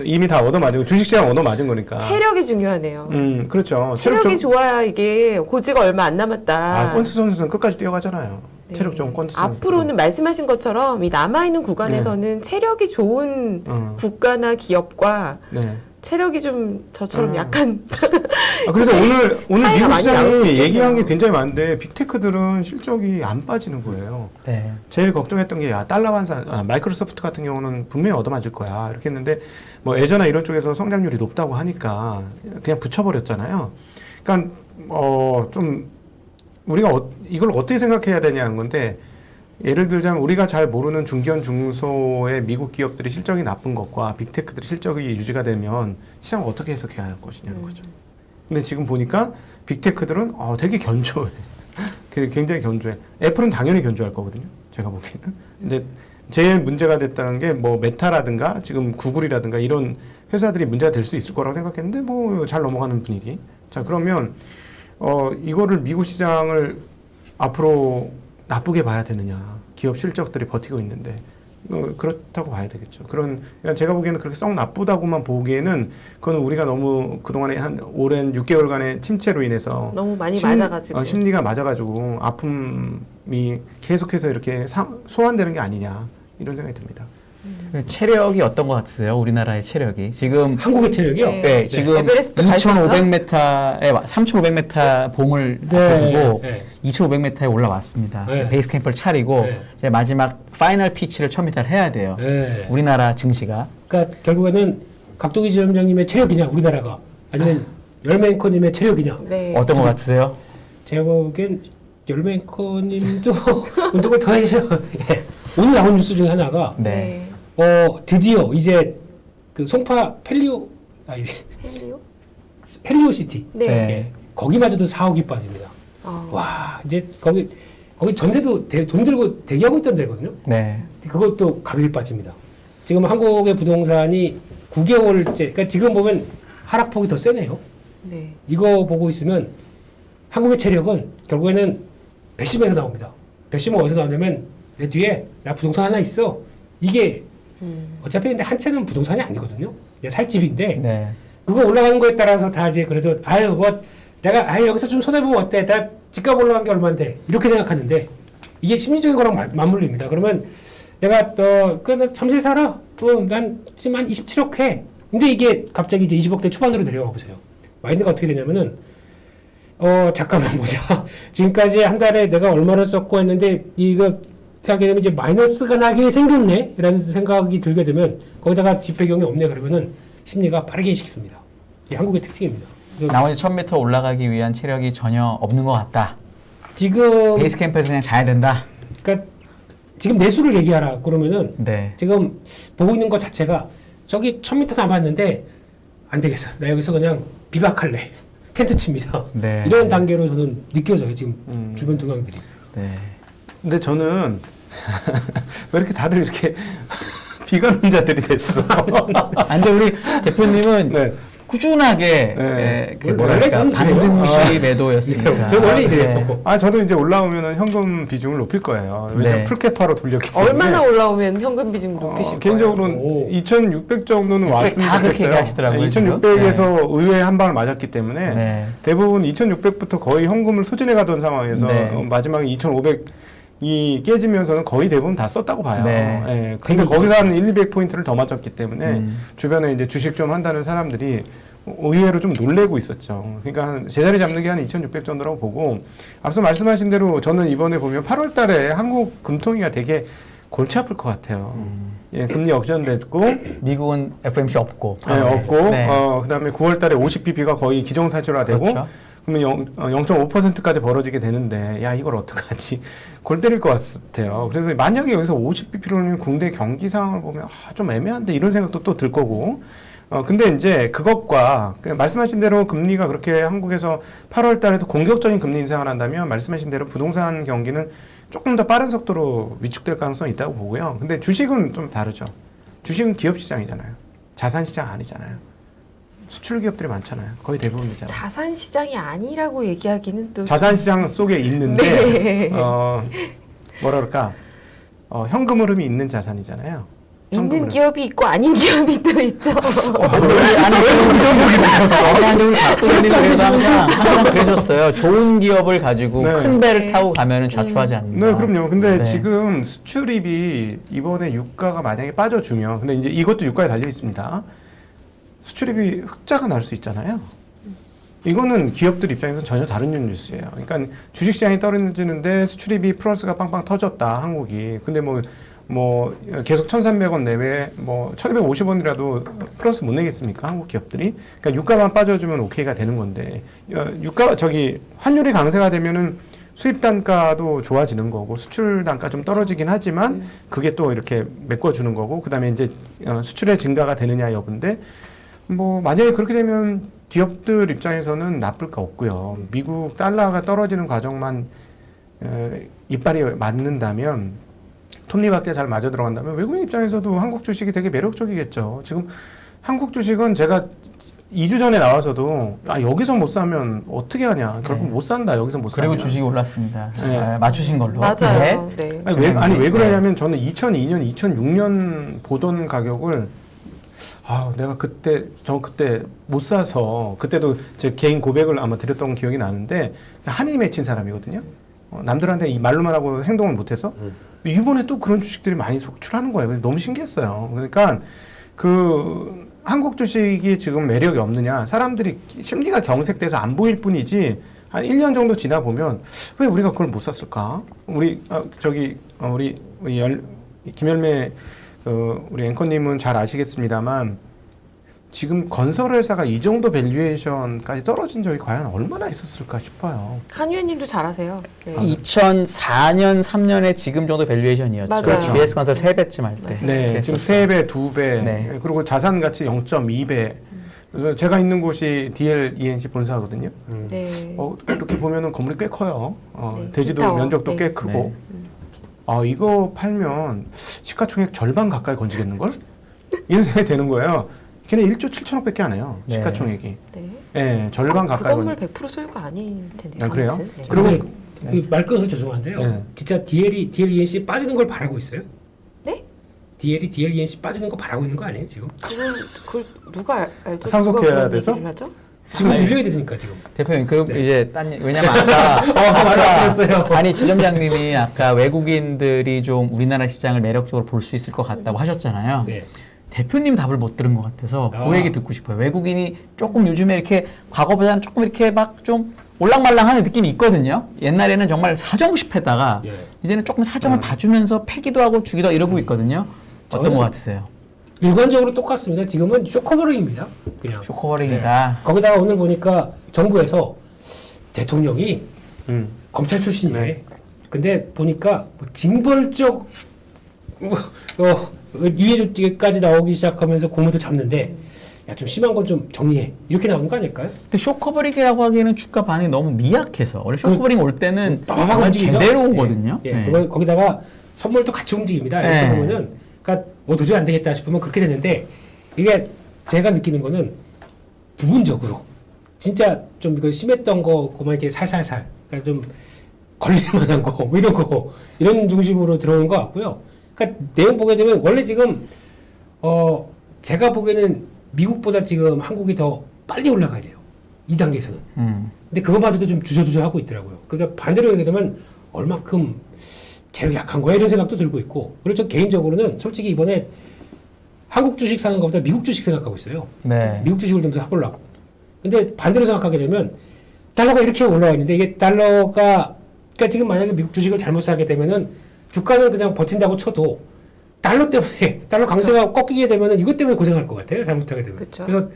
이미 다 얻어 맞고 주식시장 얻어 맞은 거니까. 체력이 중요하네요. 그렇죠. 체력이 좋아야 이게 고지가 얼마 안 남았다. 권투 선수는 끝까지 뛰어가잖아요. 네. 체력 좋은 권투 선수. 앞으로는 말씀하신 것처럼 이 남아있는 구간에서는 체력이 좋은 국가나 기업과 네. 체력이 좀 저처럼 약간 그래서 오늘 차이가 미국 많이 나올 수 시장이 있겠네요. 얘기한 게 굉장히 많은데 빅테크들은 실적이 안 빠지는 거예요. 네. 제일 걱정했던 게 달러 환산, 마이크로소프트 같은 경우는 분명히 얻어맞을 거야 이렇게 했는데 뭐 애저나 이런 쪽에서 성장률이 높다고 하니까 그냥 붙여버렸잖아요. 그러니까 좀 우리가 이걸 어떻게 생각해야 되냐는 건데 예를 들자면 우리가 잘 모르는 중견 중소의 미국 기업들이 실적이 나쁜 것과 빅테크들이 실적이 유지가 되면 시장을 어떻게 해석해야 할 것이냐는 거죠. 근데 지금 보니까 빅테크들은 되게 견조해. 굉장히 견조해. 애플은 당연히 견조할 거거든요. 제가 보기에는. 근데 제일 문제가 됐다는 게 뭐 메타라든가 지금 구글이라든가 이런 회사들이 문제가 될 수 있을 거라고 생각했는데 뭐 잘 넘어가는 분위기. 자 그러면 이거를 미국 시장을 앞으로 나쁘게 봐야 되느냐. 기업 실적들이 버티고 있는데 그렇다고 봐야 되겠죠. 그러니까 제가 보기에는 그렇게 썩 나쁘다고만 보기에는 그건 우리가 너무 그동안에 한 오랜 6개월간의 침체로 인해서 너무 많이 맞아가지고 심리가 맞아가지고 아픔이 계속해서 이렇게 소환되는 게 아니냐 이런 생각이 듭니다. 체력이 어떤 것 같으세요? 우리나라의 체력이 지금 한국의 체력이요? 네. 네, 지금 에베레스트 갈수 있어? 2,500m에 3,500m 봉을 네, 앞두고 네. 2,500m에 올라왔습니다. 네. 베이스 캠프를 차리고 네. 이제 마지막 파이널 피치를 1,000m를 해야 돼요. 네. 우리나라 증시가. 그러니까 결국에는 갑동희 지점장님의 체력이냐 우리나라가 아니면 열매앵커님의 체력이냐 네. 어떤 것 같으세요? 제가 보기엔 열매앵커님도 운동을 더 해주셔. 예. 오늘 나온 뉴스 중에 하나가 네. 드디어 이제 그 송파 헬리오? 헬리오시티 네. 네. 예. 거기마저도 4억이 빠집니다. 와 이제 거기 전세도 돈 들고 대기하고 있던 데거든요. 네. 그것도 가격이 빠집니다. 지금 한국의 부동산이 9개월째, 그러니까 지금 보면 하락폭이 더 세네요. 네. 이거 보고 있으면 한국의 체력은 결국에는 배심에서 나옵니다. 배심은 어디서 나오냐면 내 뒤에 나 부동산 하나 있어. 이게 어차피 근데 한 채는 부동산이 아니거든요. 내 살집인데 네. 그거 올라가는 거에 따라서 다 이제 그래도 내가 여기서 좀 손해보면 어때? 나 집값 올라간 게 얼마인데 이렇게 생각하는데 이게 심리적인 거랑 맞물립니다. 그러면 내가 그냥 잠시 살아. 난 지금 한 27억 해. 근데 이게 갑자기 이제 20억대 초반으로 내려가 보세요. 마인드가 어떻게 되냐면은 잠깐만 보자. 지금까지 한 달에 내가 얼마를 썼고 했는데 이거 생각하게 되면 이제 마이너스가 나게 생겼네? 라는 생각이 들게 되면 거기다가 집 배경이 없네 그러면은 심리가 빠르게 식습니다. 이게 한국의 특징입니다. 그래서 나머지 1,000m 올라가기 위한 체력이 전혀 없는 것 같다. 지금 베이스 캠프에서 그냥 자야 된다. 그러니까 지금 내수를 얘기하라 그러면은 네. 지금 보고 있는 것 자체가 저기 1000m 남았는데 안 되겠어. 나 여기서 그냥 비박할래. 텐트 칩니다. 네. 이런 단계로 저는 느껴져요. 지금 주변 동향들이. 네. 근데 저는 왜 이렇게 다들 이렇게 비관론자들이 됐어? 아, 근데 우리 대표님은 네. 꾸준하게 네. 그 원래 뭐랄까 저는 반등시 그래요. 매도였으니까. 저는 원래 이래요. 아 저도 이제 올라오면 현금 비중을 높일 거예요. 왜냐면 네. 풀캐파로 돌렸기 때문에. 얼마나 올라오면 현금 비중 높이실 거예요? 개인적으로는 오. 2,600 정도는 왔으면 다 그렇게 좋겠어요. 얘기하시더라고요, 2,600에서 의외의 한 방을 맞았기 때문에 네. 대부분 2,600부터 거의 현금을 소진해 가던 상황에서 네. 마지막에 2,500이 깨지면서는 거의 대부분 다 썼다고 봐요. 네. 예, 근데 거기서 한 1, 200포인트를 더 맞췄기 때문에 주변에 이제 주식 좀 한다는 사람들이 의외로 좀 놀래고 있었죠. 그러니까 한 제자리 잡는 게 한 2,600 정도라고 보고 앞서 말씀하신 대로 저는 이번에 보면 8월 달에 한국 금통위가 되게 골치 아플 것 같아요. 예, 금리 역전됐고 미국은 FOMC 없고. 네, 없고 네. 그다음에 9월 달에 50bp가 거의 기정사실화되고 그렇죠. 그러면 0.5%까지 벌어지게 되는데 야 이걸 어떡하지 골 때릴 것 같아요. 그래서 만약에 여기서 50bp를 올리면 국내 경기 상황을 보면 좀 애매한데 이런 생각도 또 들 거고 근데 이제 그것과 말씀하신 대로 금리가 그렇게 한국에서 8월 달에도 공격적인 금리 인상을 한다면 말씀하신 대로 부동산 경기는 조금 더 빠른 속도로 위축될 가능성이 있다고 보고요. 근데 주식은 좀 다르죠. 주식은 기업 시장이잖아요. 자산 시장 아니잖아요. 수출 기업들이 많잖아요. 거의 대부분이잖아요. 자산 시장이 아니라고 얘기하기는 또 자산 시장 속에 있는데 네. 뭐라 그럴까? 현금 흐름이 있는 자산이잖아요. 있는 기업이 있고 아닌 기업이 또 있죠. 아니 왜 그러셨어? 아니 우리 박사님 그래서 항상 그러셨어요. 좋은 기업을 가지고 네. 큰 배를 타고 가면은 좌초하지 않는다. 네, 그럼요. 근데 네. 지금 수출입이 이번에 유가가 만약에 빠져주면, 근데 이제 이것도 유가에 달려 있습니다. 수출입이 흑자가 날 수 있잖아요. 이거는 기업들 입장에서는 전혀 다른 뉴스예요. 그러니까 주식시장이 떨어지는데 수출입이 플러스가 빵빵 터졌다, 한국이. 근데 뭐 계속 1,300원 내외, 1,250원이라도 플러스 못 내겠습니까? 한국 기업들이. 그러니까 유가만 빠져주면 오케이가 되는 건데, 환율이 강세가 되면은 수입 단가도 좋아지는 거고, 수출 단가 좀 떨어지긴 하지만, 그게 또 이렇게 메꿔주는 거고, 그 다음에 이제 수출의 증가가 되느냐 여부인데, 만약에 그렇게 되면 기업들 입장에서는 나쁠 거 없고요. 미국 달러가 떨어지는 과정만 이빨이 맞는다면, 톱니바퀴 잘 맞아 들어간다면 외국인 입장에서도 한국 주식이 되게 매력적이겠죠. 지금 한국 주식은 제가 2주 전에 나와서도 여기서 못 사면 어떻게 하냐. 결국 못 산다. 여기서 못 사면. 그리고 주식이 올랐습니다. 네. 맞추신 걸로. 맞아요. 네. 왜 그러냐면 저는 2002년, 2006년 보던 가격을 내가 그때 못 사서 그때도 제 개인 고백을 아마 드렸던 기억이 나는데 한이 맺힌 사람이거든요. 남들한테 이 말로만 하고 행동을 못해서 이번에 또 그런 주식들이 많이 속출하는 거예요. 그래서 너무 신기했어요. 그러니까 그 한국 주식이 지금 매력이 없느냐, 사람들이 심리가 경색돼서 안 보일 뿐이지 한 1년 정도 지나 보면 왜 우리가 그걸 못 샀을까? 우리 김열매 우리 앵커님은 잘 아시겠습니다만 지금 건설회사가 이 정도 밸류에이션까지 떨어진 적이 과연 얼마나 있었을까 싶어요. 한 의원님도 잘 아세요. 네. 2004년, 3년에 지금 정도 밸류에이션이었죠. 맞아요. GS건설 3배쯤 할 때. 네, 지금 3배, 2배, 네. 그리고 자산 가치 0.2배. 그래서 제가 있는 곳이 DL ENC 본사거든요. 네. 이렇게 보면은 건물이 꽤 커요. 네, 대지도 기타워. 면적도 네. 꽤 크고. 네. 이거 팔면 시가총액 절반 가까이 건지겠는 걸? 이런 생각이 되는 거예요. 걔네 1조 7천억밖에 안 해요. 네. 시가총액이. 네. 네, 절반 그 가까이 건물 100% 소유가 아닐 텐데요. 아, 그래요? 아무튼. 네. 그리고 근데 말 끊어서 죄송한데요. 네. 진짜 DL ENC 빠지는 걸 바라고 있어요? 네? DL ENC 빠지는 거 바라고 있는 거 아니에요 지금? 그걸 누가 알죠? 상속해야 누가 그런 돼서? 얘기를 하죠? 지금 아니. 밀려야 되니까 지금. 대표님, 그럼 네. 이제 왜냐면 아까 말을 들었어요. 아니 지점장님이 아까 외국인들이 좀 우리나라 시장을 매력적으로 볼 수 있을 것 같다고 하셨잖아요. 네. 대표님 답을 못 들은 것 같아서 아. 그 얘기 듣고 싶어요. 외국인이 조금 요즘에 이렇게 과거보다는 조금 이렇게 막 좀 올랑말랑하는 느낌이 있거든요. 옛날에는 정말 사정없이패다가 예. 이제는 조금 사정을 봐주면서 패기도 하고 주기도 하고 이러고 있거든요. 어떤 저는- 것 같으세요? 일관적으로 똑같습니다. 지금은 쇼커버링입니다. 그냥. 쇼커버링이다. 네. 거기다가 오늘 보니까 정부에서 대통령이 검찰 출신이에요. 네. 근데 보니까 뭐 징벌적 유해 조치까지 나오기 시작하면서 공무도 잡는데 야 좀 심한 건 좀 정리해 이렇게 나오는 거 아닐까요? 근데 쇼커버링이라고 하기에는 주가 반응이 너무 미약해서 원래 쇼커버링 올 때는 빠바박 정말 움직이죠? 제대로 오거든요. 예, 네. 그걸 거기다가 선물도 같이 움직입니다. 네. 이렇게 보면은 그러니까 도저히 안 되겠다 싶으면 그렇게 되는데 이게 제가 느끼는 거는 부분적으로 진짜 좀 이거 심했던 거만 이렇게 살살살 그러니까 좀 걸릴만한 거 뭐 이런 거 이런 중심으로 들어오는 것 같고요. 그러니까 내용 보게 되면 원래 지금 제가 보기에는 미국보다 지금 한국이 더 빨리 올라가야 돼요. 2단계에서는. 근데 그것마저도 좀 주저주저하고 있더라고요. 그러니까 반대로 얘기하면 얼마큼 재력이 약한 거야 이런 생각도 들고 있고 그리고 저 개인적으로는 솔직히 이번에 한국 주식 사는 것보다 미국 주식 생각하고 있어요. 네. 미국 주식을 좀 더 사보려고. 근데 반대로 생각하게 되면 달러가 이렇게 올라와 있는데 이게 달러가 그러니까 지금 만약에 미국 주식을 잘못 사게 되면은 주가는 그냥 버틴다고 쳐도 달러 때문에 달러 강세가 꺾이게 되면은 이것 때문에 고생할 것 같아요. 잘못하게 되면. 그쵸. 그래서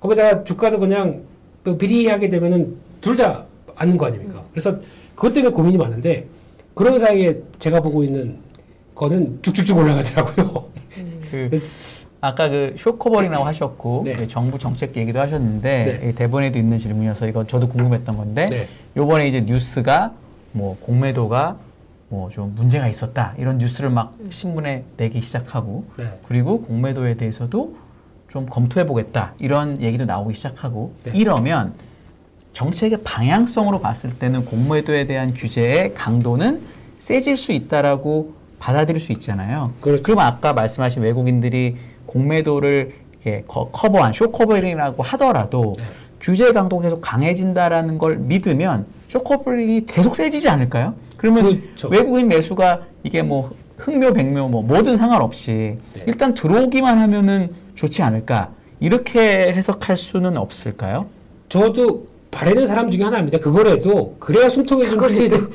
거기다가 주가도 그냥 또 비리하게 되면은 둘 다 앉는 거 아닙니까? 그래서 그것 때문에 고민이 많은데 그런 사이에 제가 보고 있는 거는 쭉쭉쭉 올라가더라고요. 아까 그 쇼커버링이라고 하셨고 네. 정부 정책 얘기도 하셨는데 네. 이 대본에도 있는 질문이어서 이거 저도 궁금했던 건데 네. 요번에 이제 뉴스가 뭐 공매도가 뭐 좀 문제가 있었다 이런 뉴스를 막 신문에 내기 시작하고 네. 그리고 공매도에 대해서도 좀 검토해 보겠다 이런 얘기도 나오기 시작하고 네. 이러면 정책의 방향성으로 봤을 때는 공매도에 대한 규제의 강도는 세질 수 있다라고 받아들일 수 있잖아요. 그렇죠. 그럼 아까 말씀하신 외국인들이 공매도를 이렇게 커버한 쇼커버링이라고 하더라도 네. 규제 강도가 계속 강해진다라는 걸 믿으면 쇼커버링이 계속 세지지 않을까요? 그러면 그렇죠. 외국인 매수가 이게 뭐 흑묘 백묘 뭐 뭐든 상관없이 네. 일단 들어오기만 하면은 좋지 않을까 이렇게 해석할 수는 없을까요? 저도 바라는 사람 중에 하나입니다. 그거라도 그래야 숨통이 좀 트이는.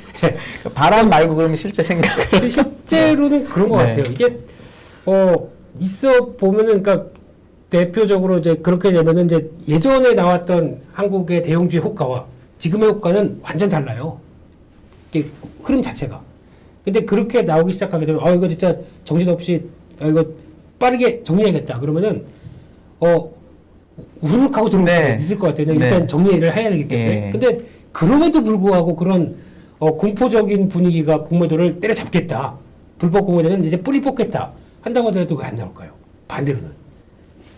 바람 말고 그러면 실제 생각을 근데 실제로는 그런 것 네. 같아요. 이게 있어 보면은 그러니까 대표적으로 이제 그렇게 되면은 이제 예전에 나왔던 한국의 대형주의 효과와 지금의 효과는 완전 달라요. 이게 흐름 자체가. 근데 그렇게 나오기 시작하게 되면 이거 진짜 정신없이 이거 빠르게 정리해야겠다. 그러면은 우르륵 하고 들어올 수가 네. 있을 것 같아요. 네. 일단 정리를 해야 되기 때문에. 예. 근데 그럼에도 불구하고 그런 공포적인 분위기가 공매도를 때려잡겠다. 불법 공매도는 이제 뿌리 뽑겠다. 한다고 하더라도 왜 안 나올까요? 반대로는.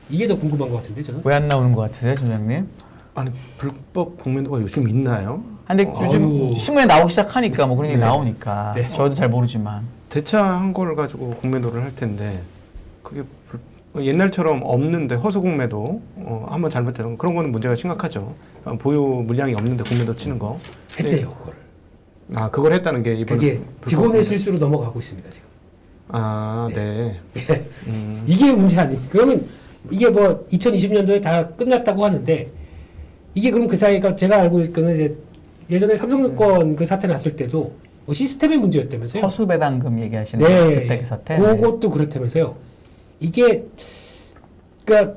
이게 더 궁금한 것 같은데 저는. 왜 안 나오는 것 같으세요, 점장님? 아니 불법 공매도가 요즘 있나요? 근데 요즘 아유. 신문에 나오기 시작하니까 뭐 그런 얘기 네. 나오니까 네. 저도 잘 모르지만 대차한 걸 가지고 공매도를 할 텐데 그게 옛날처럼 없는데 허수 공매도 한번 잘못되면 그런 거는 문제가 심각하죠. 보유 물량이 없는데 공매도 치는 거. 했대요 그거를. 아, 그걸 했다는 게 이번 그게 직원의 실수로 넘어가고 있습니다 지금. 아, 네. 이게 문제 아닙니까? 그러면 이게 뭐 2020년도에 다 끝났다고 하는데 이게 그럼 그 사이가 제가 알고 있기는 이제 예전에 삼성증권 그 사태 났을 때도 뭐 시스템의 문제였다면서요? 허수 배당금 얘기하시는 네, 그때 그 사태. 그것도 그렇다면서요. 이게 그러니까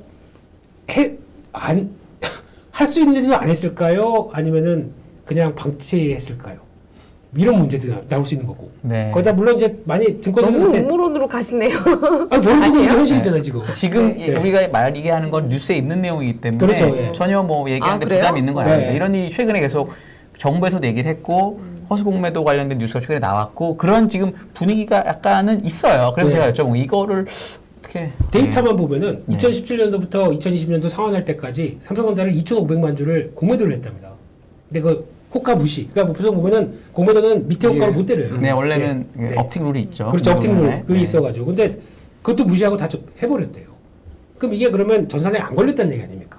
할 수 있는데도 안 했을까요? 아니면은 그냥 방치했을까요? 이런 문제도 나올 수 있는 거고. 네. 거기다 물론 이제 많이 증권사 너무 사태 음모론으로 가시네요. 아니 모르고 있는 아니에요? 현실이잖아요 지금. 지금 네. 우리가 얘기하는 건 뉴스에 있는 내용이기 때문에 그렇죠, 예. 전혀 뭐 얘기하는데 그래요? 부담이 있는 거 네. 아닙니다. 이런 일이 최근에 계속 정부에서도 얘기를 했고 허수공매도 관련된 뉴스가 최근에 나왔고 그런 지금 분위기가 약간은 있어요. 그래서 네. 제가 여쭤본 이거를 어떻게 데이터만 보면은 네. 2017년도부터 2020년도 상환할 때까지 삼성전자를 2,500만 주를 공매도를 했답니다. 근데 그 호가 무시. 그러니까 보통 보면은 공매도는 밑에 호가를 못 때려요. 네, 원래는 예. 네. 업틱 룰이 있죠. 그렇죠. 업틱룰 네. 그게 있어가지고. 근데 그것도 무시하고 다 해버렸대요. 그럼 이게 그러면 전산에 안 걸렸다는 얘기 아닙니까?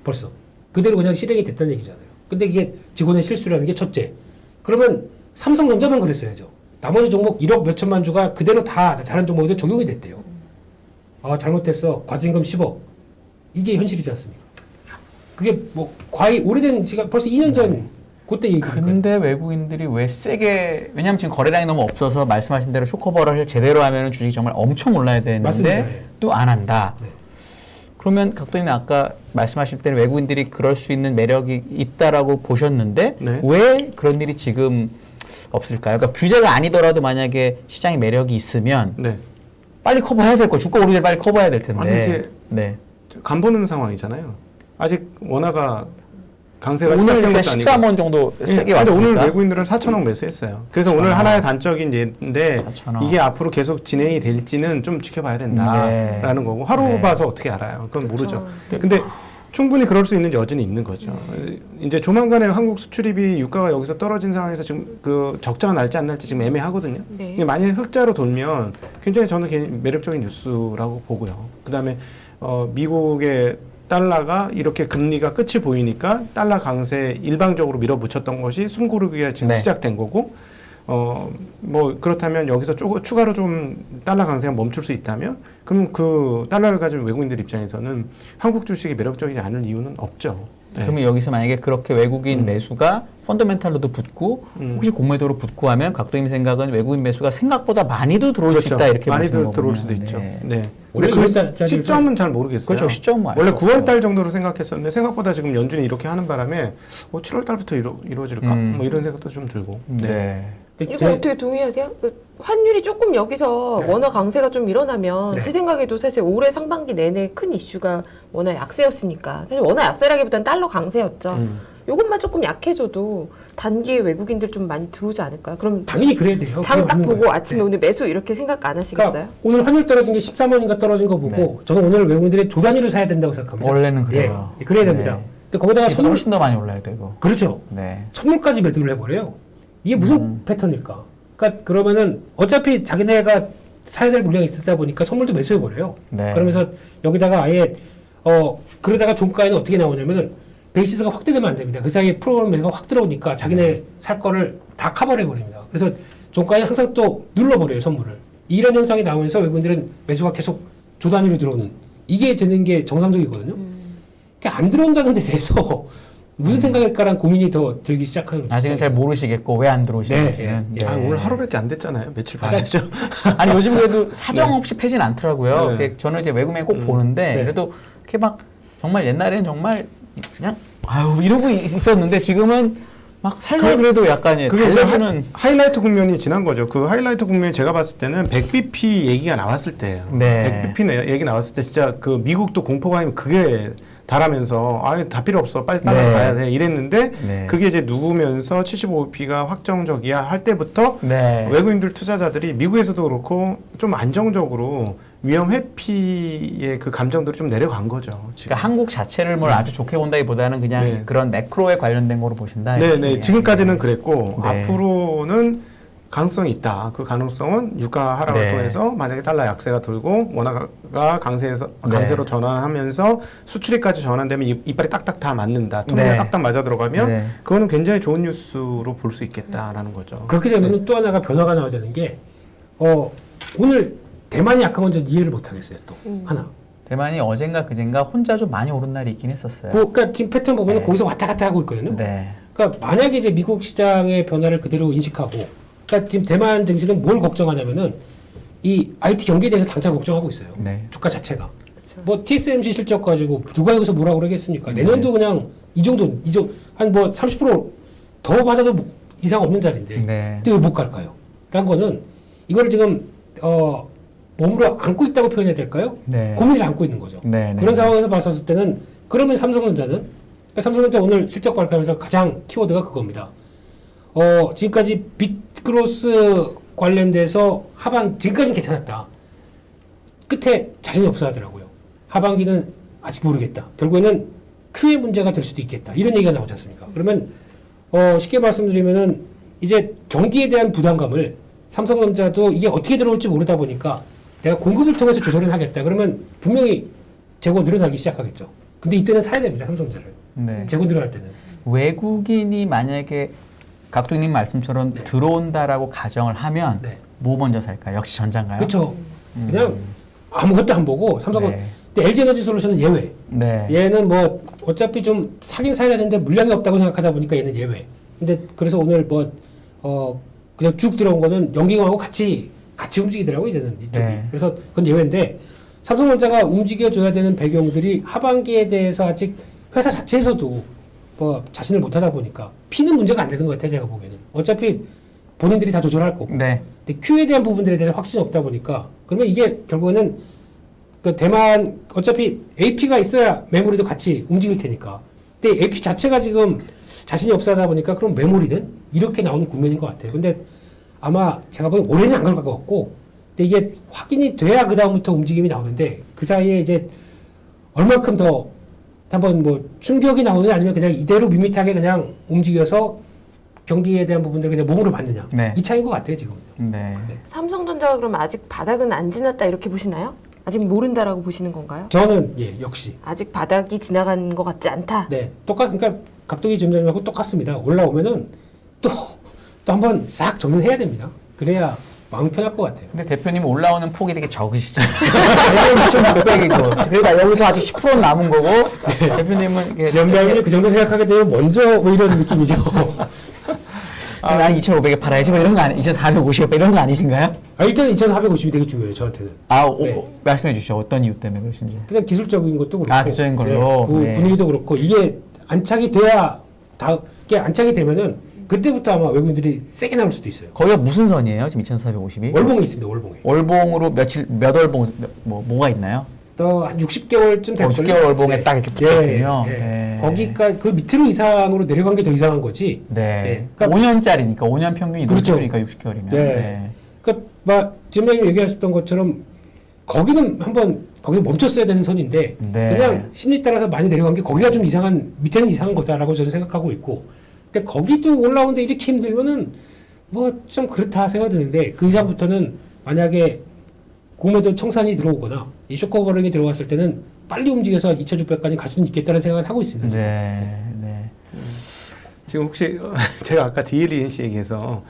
벌써. 그대로 그냥 실행이 됐다는 얘기잖아요. 근데 이게 직원의 실수라는 게 첫째. 그러면 삼성전자만 그랬어야죠. 나머지 종목 1억 몇천만 주가 그대로 다 다른 종목에도 적용이 됐대요. 아, 잘못했어. 과징금 10억. 이게 현실이지 않습니까? 그게 뭐 거의 오래된 시간 벌써 2년 전 그때 얘기니까. 근데 외국인들이 왜 세게 왜냐면 지금 거래량이 너무 없어서 말씀하신 대로 쇼커버를 제대로 하면 주식이 정말 엄청 올라야 맞습니다. 되는데 예. 또 안 한다. 네. 그러면 각도님 아까 말씀하실 때는 외국인들이 그럴 수 있는 매력이 있다라고 보셨는데 네. 왜 그런 일이 지금 없을까요? 그러니까 규제가 아니더라도 만약에 시장에 매력이 있으면 네. 빨리 커버해야 될 거, 주가 오르기 전에 빨리 커버해야 될 텐데. 아니, 이제 네. 간 보는 상황이잖아요. 아직 원화가 강세가 오늘 시작된 일단 것도 아니고. 13원 정도 세게 근데 왔으니까. 오늘 외국인들은 4천억 매수했어요. 그래서 4천억. 오늘 하나의 단적인 예인데 4천억. 이게 앞으로 계속 진행이 될지는 좀 지켜봐야 된다라는 거고 하루 네. 봐서 어떻게 알아요? 그건 모르죠. 그렇죠. 근데 충분히 그럴 수 있는 여지는 있는 거죠. 이제 조만간에 한국 수출입이 유가가 여기서 떨어진 상황에서 지금 그 적자가 날지 안 날지 지금 애매하거든요. 네. 근데 만약에 흑자로 돌면 굉장히 저는 매력적인 뉴스라고 보고요. 그다음에 미국의 달러가 이렇게 금리가 끝이 보이니까 달러 강세 일방적으로 밀어붙였던 것이 숨고르기가 지금 네. 시작된 거고 뭐 그렇다면 여기서 추가로 좀 달러 강세가 멈출 수 있다면 그럼 그 달러를 가진 외국인들 입장에서는 한국 주식이 매력적이지 않을 이유는 없죠. 네. 그러면 여기서 만약에 그렇게 외국인 매수가 펀더멘탈로도 붙고 혹시 공매도로 붙고 하면 각도님 생각은 외국인 매수가 생각보다 많이도 들어올 수 있다 이렇게 많이 보시는 들어올 거군요. 수도 있죠. 네. 네. 원래 근데 그 1월달짜리에서 시점은 잘 모르겠어요. 그렇죠. 시점은 뭐 원래 알고 9월 달 정도로 생각했었는데 생각보다 지금 연준이 이렇게 하는 바람에 7월 달부터 이루어질까? 뭐 이런 생각도 좀 들고. 네. 이거 어떻게 동의하세요? 그 환율이 조금 여기서 네. 원화 강세가 좀 일어나면 네. 제 생각에도 사실 올해 상반기 내내 큰 이슈가 원화 약세였으니까 사실 원화 약세라기보다는 달러 강세였죠. 요것만 조금 약해져도 단기에 외국인들 좀 많이 들어오지 않을까요? 그럼 당연히 그래야 돼요. 장 그게 딱 맞는 보고 거예요. 아침에 네. 오늘 매수 이렇게 생각 안 하시겠어요? 그러니까 오늘 환율 떨어진 게 13원인가 떨어진 거 보고 저는 오늘 외국인들이 조 단위로 사야 된다고 생각합니다. 원래는 그래요. 예, 그래야 됩니다. 네. 근데 거기다가 지금 선물 훨씬 더 많이 올라야 되고. 그렇죠. 네. 선물까지 매도를 해버려요. 이게 무슨 패턴일까? 그러니까 그러면은 어차피 자기네가 사야 될 물량이 있다 보니까 선물도 매수해버려요. 네. 그러면서 여기다가 아예 그러다가 종가에는 어떻게 나오냐면은 베이시스가 확대되면 안 됩니다. 그 사이에 프로그램 매수가 확 들어오니까 자기네 살 거를 다 커버를 해버립니다. 그래서 종가에 항상 또 눌러버려요, 선물을. 이런 현상이 나오면서 외국인들은 매수가 계속 조 단위로 들어오는 이게 되는 게 정상적이거든요. 그게 안 들어온다는 데 대해서 무슨 생각일까라는 고민이 더 들기 시작하는 거죠. 아직은 잘 모르시겠고 왜 안 들어오시는지는. 네. 아, 오늘 하루밖에 안 됐잖아요. 며칠 봐야죠. 아니 요즘 그래도 사정 없이 패진 않더라고요. 네. 이렇게 저는 이제 외국인 꼭 보는데 네. 그래도 이렇게 막 정말 옛날에는 정말 그냥 아유 이러고 있었는데 지금은 막 살살 그래도 약간 그게 이제 달래주는 하이라이트 국면이 지난 거죠. 그 하이라이트 국면이 제가 봤을 때는 100bp 얘기가 나왔을 때예요. 네. 100bp 얘기 나왔을 때 진짜 그 미국도 공포감이 그게 달하면서 다 필요 없어 빨리 달러 네. 가야 돼 이랬는데 네. 그게 이제 누우면서 75bp가 확정적이야 할 때부터 네. 외국인들 투자자들이 미국에서도 그렇고 좀 안정적으로 위험 회피의 그 감정들이 좀 내려간 거죠. 지금. 그러니까 한국 자체를 뭘 아주 좋게 본다기보다는 그냥 네. 그런 매크로에 관련된 거로 보신다. 네, 이렇게. 네. 지금까지는 그랬고 네. 앞으로는 가능성이 있다. 그 가능성은 유가 하락을 네. 통해서 만약에 달러 약세가 들고 원화가 강세로 네. 전환하면서 수출입까지 전환되면 이빨이 딱딱 다 맞는다. 통계가 네. 딱딱 맞아 들어가면 네. 그거는 굉장히 좋은 뉴스로 볼 수 있겠다라는 거죠. 그렇게 되면 또 하나가 변화가 나와야 되는 게 오늘 대만이 약한 건 전 이해를 못 하겠어요. 또 하나. 대만이 어젠가 그젠가 혼자 좀 많이 오른 날이 있긴 했었어요. 그러니까 지금 패턴 보면 네. 거기서 왔다 갔다 하고 있거든요. 네. 그러니까 만약에 이제 미국 시장의 변화를 그대로 인식하고, 그러니까 지금 대만 증시는 뭘 걱정하냐면은 이 IT 경기에 대해서 당장 걱정하고 있어요. 네. 주가 자체가. 그쵸. 뭐 TSMC 실적 가지고 누가 여기서 뭐라고 그러겠습니까? 내년도 그냥 이 정도, 한 뭐 30%더 받아도 뭐 이상 없는 자리인데. 네. 근데 왜 못 갈까요? 라는 거는 이거를 지금 몸으로 안고 있다고 표현해야 될까요? 네. 고민을 안고 있는 거죠. 네. 네. 그런 상황에서 봤었을 때는 그러면 삼성전자는 그러니까 삼성전자 오늘 실적 발표하면서 가장 키워드가 그겁니다. 지금까지 빅그로스 관련돼서 지금까지는 괜찮았다. 끝에 자신이 없어 하더라고요. 하반기는 아직 모르겠다. 결국에는 Q의 문제가 될 수도 있겠다. 이런 얘기가 나오지 않습니까? 그러면 쉽게 말씀드리면은 이제 경기에 대한 부담감을 삼성전자도 이게 어떻게 들어올지 모르다 보니까 내가 공급을 통해서 조절을 하겠다. 그러면 분명히 재고 늘어나기 시작하겠죠. 근데 이때는 사야 됩니다. 삼성전자를. 네. 재고 늘어날 때는. 외국인이 만약에 각도님 말씀처럼 네. 들어온다라고 가정을 하면 네. 뭐 먼저 살까요? 역시 전자인가요? 그렇죠. 그냥 아무것도 안 보고 삼성은 네. 근데 LG에너지솔루션은 예외. 네. 얘는 뭐 어차피 좀 사긴 사야 되는데 물량이 없다고 생각하다 보니까 얘는 예외. 근데 그래서 오늘 그냥 쭉 들어온 거는 연기금하고 같이 움직이더라고 이제는 이쪽이. 네. 그래서 그건 예외인데 삼성전자가 움직여줘야 되는 배경들이 하반기에 대해서 아직 회사 자체에서도 뭐 자신을 못하다 보니까 피는 문제가 안 되는 것 같아요 제가 보기에는. 어차피 본인들이 다 조절할 거고. 네. 근데 Q에 대한 부분들에 대해서 확신이 없다 보니까 그러면 이게 결국에는 그 대만 어차피 AP가 있어야 메모리도 같이 움직일 테니까. 근데 AP 자체가 지금 자신이 없어하다 보니까 그럼 메모리는 이렇게 나오는 국면인 것 같아요. 근데 아마 제가 보기엔 올해는 안 갈 것 같고, 근데 이게 확인이 돼야 그 다음부터 움직임이 나오는데 그 사이에 이제 얼만큼 더 한번 뭐 충격이 나오느냐 아니면 그냥 이대로 밋밋하게 그냥 움직여서 경기에 대한 부분들을 그냥 몸으로 받느냐. 네. 이 차이인 것 같아요 지금. 네. 삼성전자가 그럼 아직 바닥은 안 지났다 이렇게 보시나요? 아직 모른다라고 보시는 건가요? 저는 역시 아직 바닥이 지나간 것 같지 않다. 네 그러니까 각도기 점장님하고 똑같습니다. 올라오면은 또 한번 싹 정리해야 됩니다. 그래야 마음 편할 것 같아요. 근데 대표님 올라오는 폭이 되게 적으시죠. 2,600이고. 그러니까 여기서 아직 10% 남은 거고, 대표님은 이게 지점장님이 그 정도 생각하게 되면 먼저 뭐 이런 느낌이죠. 난 2,500에 팔아야지 뭐 이런 거 아니, 2,450 이런 거 아니신가요? 일단 2,450이 되게 중요해요 저한테는. 네. 말씀해 주시죠. 어떤 이유 때문에 그러신지. 그냥 기술적인 것도 그렇고, 기술적인 걸로. 그 네. 분위기도 그렇고 이게 안착이 돼야 이게 안착이 되면은 그때부터 아마 외국인들이 세게 나올 수도 있어요. 거기가 무슨 선이에요? 지금 2,450이? 월봉에 있습니다. 월봉에. 월봉으로 몇 월봉 뭐가 있나요? 또 한 60개월쯤 될 60개월 월봉에 딱 이렇게 붙었군요. 예. 네. 거기까지 그 밑으로 이상으로 내려간 게 더 이상한 거지. 네. 그러니까 5년짜리니까 5년 평균이 그렇죠. 높으니까 60개월이면. 네. 그러니까 막 지점장님 얘기하셨던 것처럼 거기는 한번 거기 멈췄어야 되는 선인데 네. 그냥 심리 따라서 많이 내려간 게 거기가 좀 밑에는 이상한 거다라고 저는 생각하고 있고, 근데 거기도 올라오는데 이렇게 힘들면은 뭐 좀 그렇다 생각드는데 그 이상부터는 만약에 공매도 청산이 들어오거나 이 쇼커버링이 들어왔을 때는 빨리 움직여서 2,600까지 갈 수는 있겠다는 생각을 하고 있습니다. 지금. 네. 네. 지금 혹시 제가 아까 DLNC 얘기해서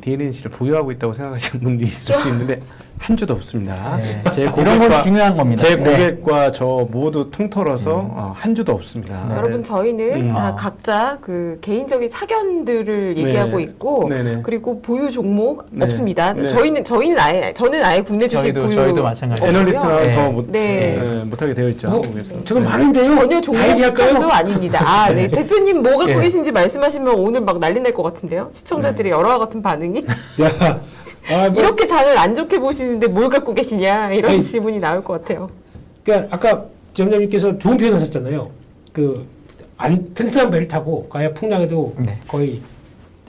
DLNC를 보유하고 있다고 생각하시는 분들이 있을 수 있는데 한 주도 없습니다. 네. 제 이런 건 중요한 겁니다. 제 네. 고객과 저 모두 통틀어서 한 주도 없습니다. 네. 여러분 저희는 다 아. 각자 그 개인적인 사견들을 얘기하고 있고 네네. 그리고 보유 종목 네. 없습니다. 네. 저는 아예 국내 주식 보유 저희도 마찬가지예요. 애널리스트나 네. 더 네. 못하게 되어 있죠. 한국에서. 저는 네. 많은데요. 전혀 다 얘기할까요? 종목도 아닙니다. 네. 대표님 뭐 갖고 네. 계신지 말씀하시면 오늘 막 난리 날 것 같은데요. 시청자들이 여러와 같은 반응이 야, 뭐, 이렇게 장을 안 좋게 보시는데 뭘 갖고 계시냐 이런 아니, 질문이 나올 것 같아요. 그러니까 아까 지점장님께서 좋은 표현 하셨잖아요. 튼튼한 배를 타고 가야 풍랑에도 네. 거의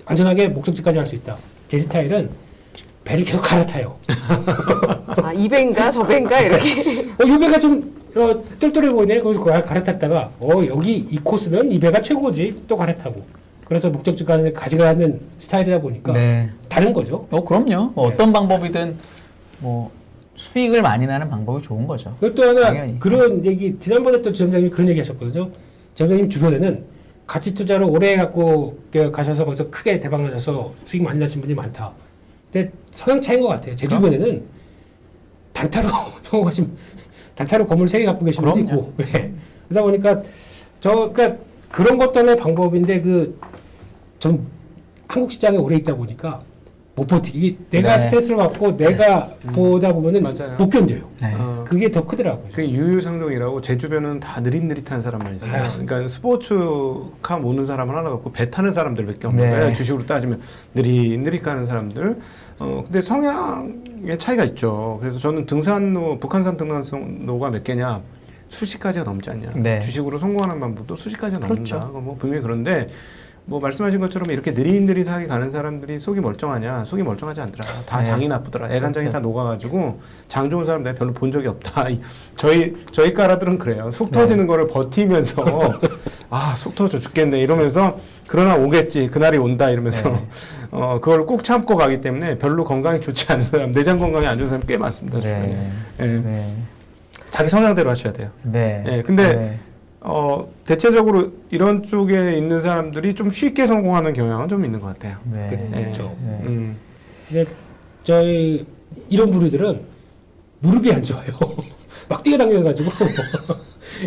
안전하게 목적지까지 갈 수 있다. 제 스타일은 배를 계속 갈아타요. 이 배인가 저 배인가 이렇게. 이 배가 좀 똘똘해 보이네. 거기서 갈아탔다가 여기 이 코스는 이 배가 최고지. 또 갈아타고. 그래서 목적 주가를 가져가는 스타일이다 보니까 네. 다른 거죠. 그럼요. 뭐 네. 어떤 방법이든 뭐 수익을 많이 나는 방법이 좋은 거죠. 그리고 또 하나 당연히. 그런 얘기 지난번에 또 지점장님이 그런 얘기 하셨거든요. 지점장님 주변에는 가치 투자를 오래 갖고 가셔서 거기서 크게 대박 나셔서 수익 많이 나신 분이 많다. 근데 성향 차이인 것 같아요. 제 주변에는 단타로 성공하신 단타로 건물 3개 갖고 계신 분도 그럼요. 있고. 네. 그러다 보니까 그러니까 그런 것도 하나의 방법인데 전 한국 시장에 오래 있다 보니까 못 버티기. 내가 네. 스트레스를 받고 내가 보다 보면은 맞아요. 못 견뎌요. 네. 그게 더 크더라고요. 그 유유상종이라고 제 주변은 다 느릿느릿한 사람만 있어요. 아. 그러니까 스포츠카 모는 사람은 하나 갖고 배 타는 사람들밖에 없는 네. 거예요. 주식으로 따지면 느릿느릿 가는 사람들. 근데 성향의 차이가 있죠. 그래서 저는 등산로, 북한산 등산로가 몇 개냐? 수십 가지가 넘지 않냐. 네. 주식으로 성공하는 방법도 수십 가지가 넘는다. 그렇죠. 뭐 분명히 그런데 뭐 말씀하신 것처럼 이렇게 느릿느릿하게 가는 사람들이 속이 멀쩡하냐? 속이 멀쩡하지 않더라. 다 네. 장이 나쁘더라. 애간장이 그렇죠. 다 녹아가지고 장 좋은 사람 내가 별로 본 적이 없다. 저희 까라들은 그래요. 속 네. 터지는 거를 버티면서 속 터져 죽겠네 이러면서 그러나 오겠지. 그날이 온다 이러면서 네. 그걸 꼭 참고 가기 때문에 별로 건강이 좋지 않은 사람, 내장 건강이 안 좋은 사람 꽤 많습니다. 주변에. 네. 예. 네. 자기 성향대로 하셔야 돼요. 네. 예, 근데 네. 대체적으로 이런 쪽에 있는 사람들이 좀 쉽게 성공하는 경향은 좀 있는 것 같아요. 네. 그렇죠. 네. 근데 저희 이런 부류들은 무릎이 안 좋아요. 막 뛰어다녀가지고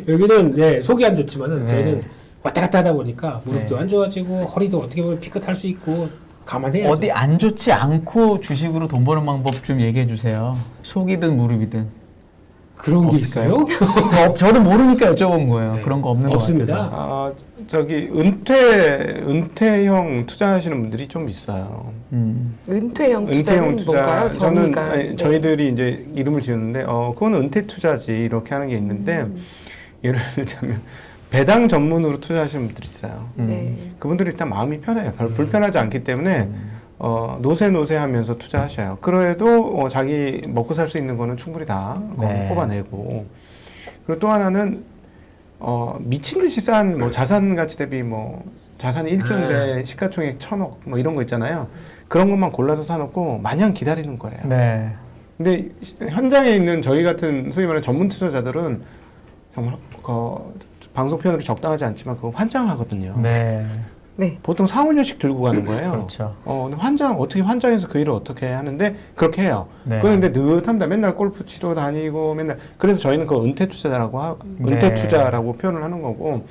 여기는 속이 안 좋지만은 네. 저희는 왔다 갔다 하다 보니까 무릎도 네. 안 좋아지고 허리도 어떻게 보면 피끗할 수 있고 감안해야죠. 어디 안 좋지 않고 주식으로 돈 버는 방법 좀 얘기해 주세요. 속이든 무릎이든. 그런 게 없을까요? 있어요? 저도 모르니까 여쭤본 거예요. 네. 그런 거 없는 것 없습니다. 같아서. 저기 은퇴형 투자하시는 분들이 좀 있어요. 은퇴형 투자는 뭔가요? 저는 정의가. 네. 저희들이 이제 이름을 지었는데 그건 은퇴 투자지 이렇게 하는 게 있는데 예를 들자면 배당 전문으로 투자하시는 분들이 있어요. 네. 그분들이 일단 마음이 편해요. 별로 불편하지 않기 때문에 노세 하면서 투자하셔요. 그래도 자기 먹고 살 수 있는 거는 충분히 다 거기서 네. 뽑아내고. 그리고 또 하나는 미친 듯이 싼 뭐 자산 가치 대비 뭐 자산이 1조인데 시가총액 1,000억 뭐 이런 거 있잖아요. 그런 것만 골라서 사놓고 마냥 기다리는 거예요. 네. 근데 현장에 있는 저희 같은 소위 말하는 전문 투자자들은 정말 방송 표현으로 적당하지 않지만 그거 환장하거든요. 네. 네. 보통 4, 5년씩 들고 가는 거예요. 그렇죠. 근데 어떻게 환장해서 그 일을 어떻게 하는데 그렇게 해요. 네. 그런데 느긋합니다. 맨날 골프 치러 다니고 맨날. 그래서 저희는 그 은퇴 투자라고 은퇴 네. 투자라고 표현을 하는 거고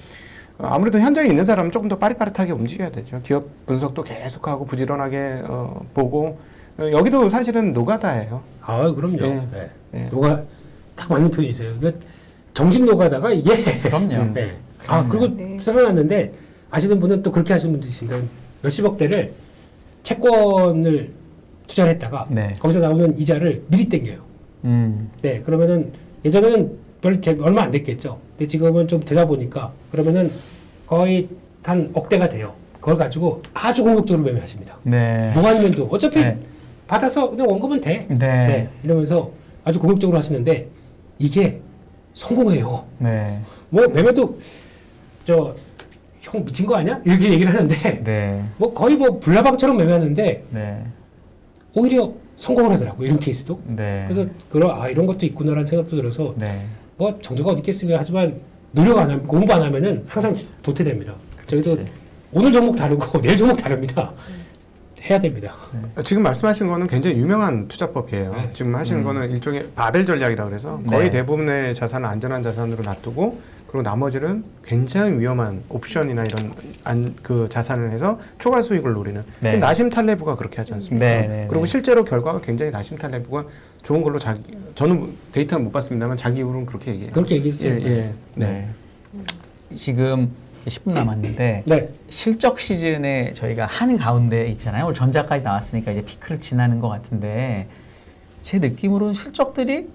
아무래도 현장에 있는 사람은 조금 더 빠릿빠릿하게 움직여야 되죠. 기업 분석도 계속하고 부지런하게 보고 여기도 사실은 노가다예요. 그럼요. 예. 네. 예. 노가 딱 맞는 표현이세요. 이게 정신 노가다가 이게 그럼요. 네. 그리고 네. 생각났는데 아시는 분은 또 그렇게 하시는 분도 있습니다. 몇십억대를 채권을 투자를 했다가 네. 거기서 나오는 이자를 미리 땡겨요. 네, 그러면은 예전에는 얼마 안 됐겠죠. 근데 지금은 좀 되다 보니까 그러면은 거의 한 억대가 돼요. 그걸 가지고 아주 공격적으로 매매하십니다. 네. 무한면도 어차피 네. 받아서 그냥 원금은 돼. 네. 이러면서 아주 공격적으로 하시는데 이게 성공해요. 네. 뭐 매매도 형 미친 거 아니야? 이렇게 얘기를 하는데 네. 뭐 거의 뭐 불나방처럼 매매하는데 네. 오히려 성공을 하더라고 이런 케이스도. 네. 그래서 이런 것도 있구나라는 생각도 들어서 네. 뭐 정도가 어디 있겠습니까? 하지만 노력 안 하면 공부 안 하면은 항상 도태됩니다. 저희도 그치. 오늘 종목 다르고 내일 종목 다릅니다. 해야 됩니다. 지금 말씀하신 거는 굉장히 유명한 투자법이에요. 네. 지금 하시는 거는 일종의 바벨 전략이라고 그래서 거의 네. 대부분의 자산을 안전한 자산으로 놔두고 그리고 나머지는 굉장히 위험한 옵션이나 이런 그 자산을 해서 초과 수익을 노리는 네. 나심 탈레브가 그렇게 하지 않습니까? 네, 네, 그리고 네. 실제로 결과가 굉장히 나심 탈레브가 좋은 걸로 저는 데이터는 못 봤습니다만 자기 이후로는 그렇게 얘기해요. 그렇게 얘기했죠. 예. 네. 지금 10분 남았는데 네. 실적 시즌에 저희가 한 가운데 있잖아요. 오늘 전자까지 나왔으니까 이제 피크를 지나는 것 같은데 제 느낌으로는 실적들이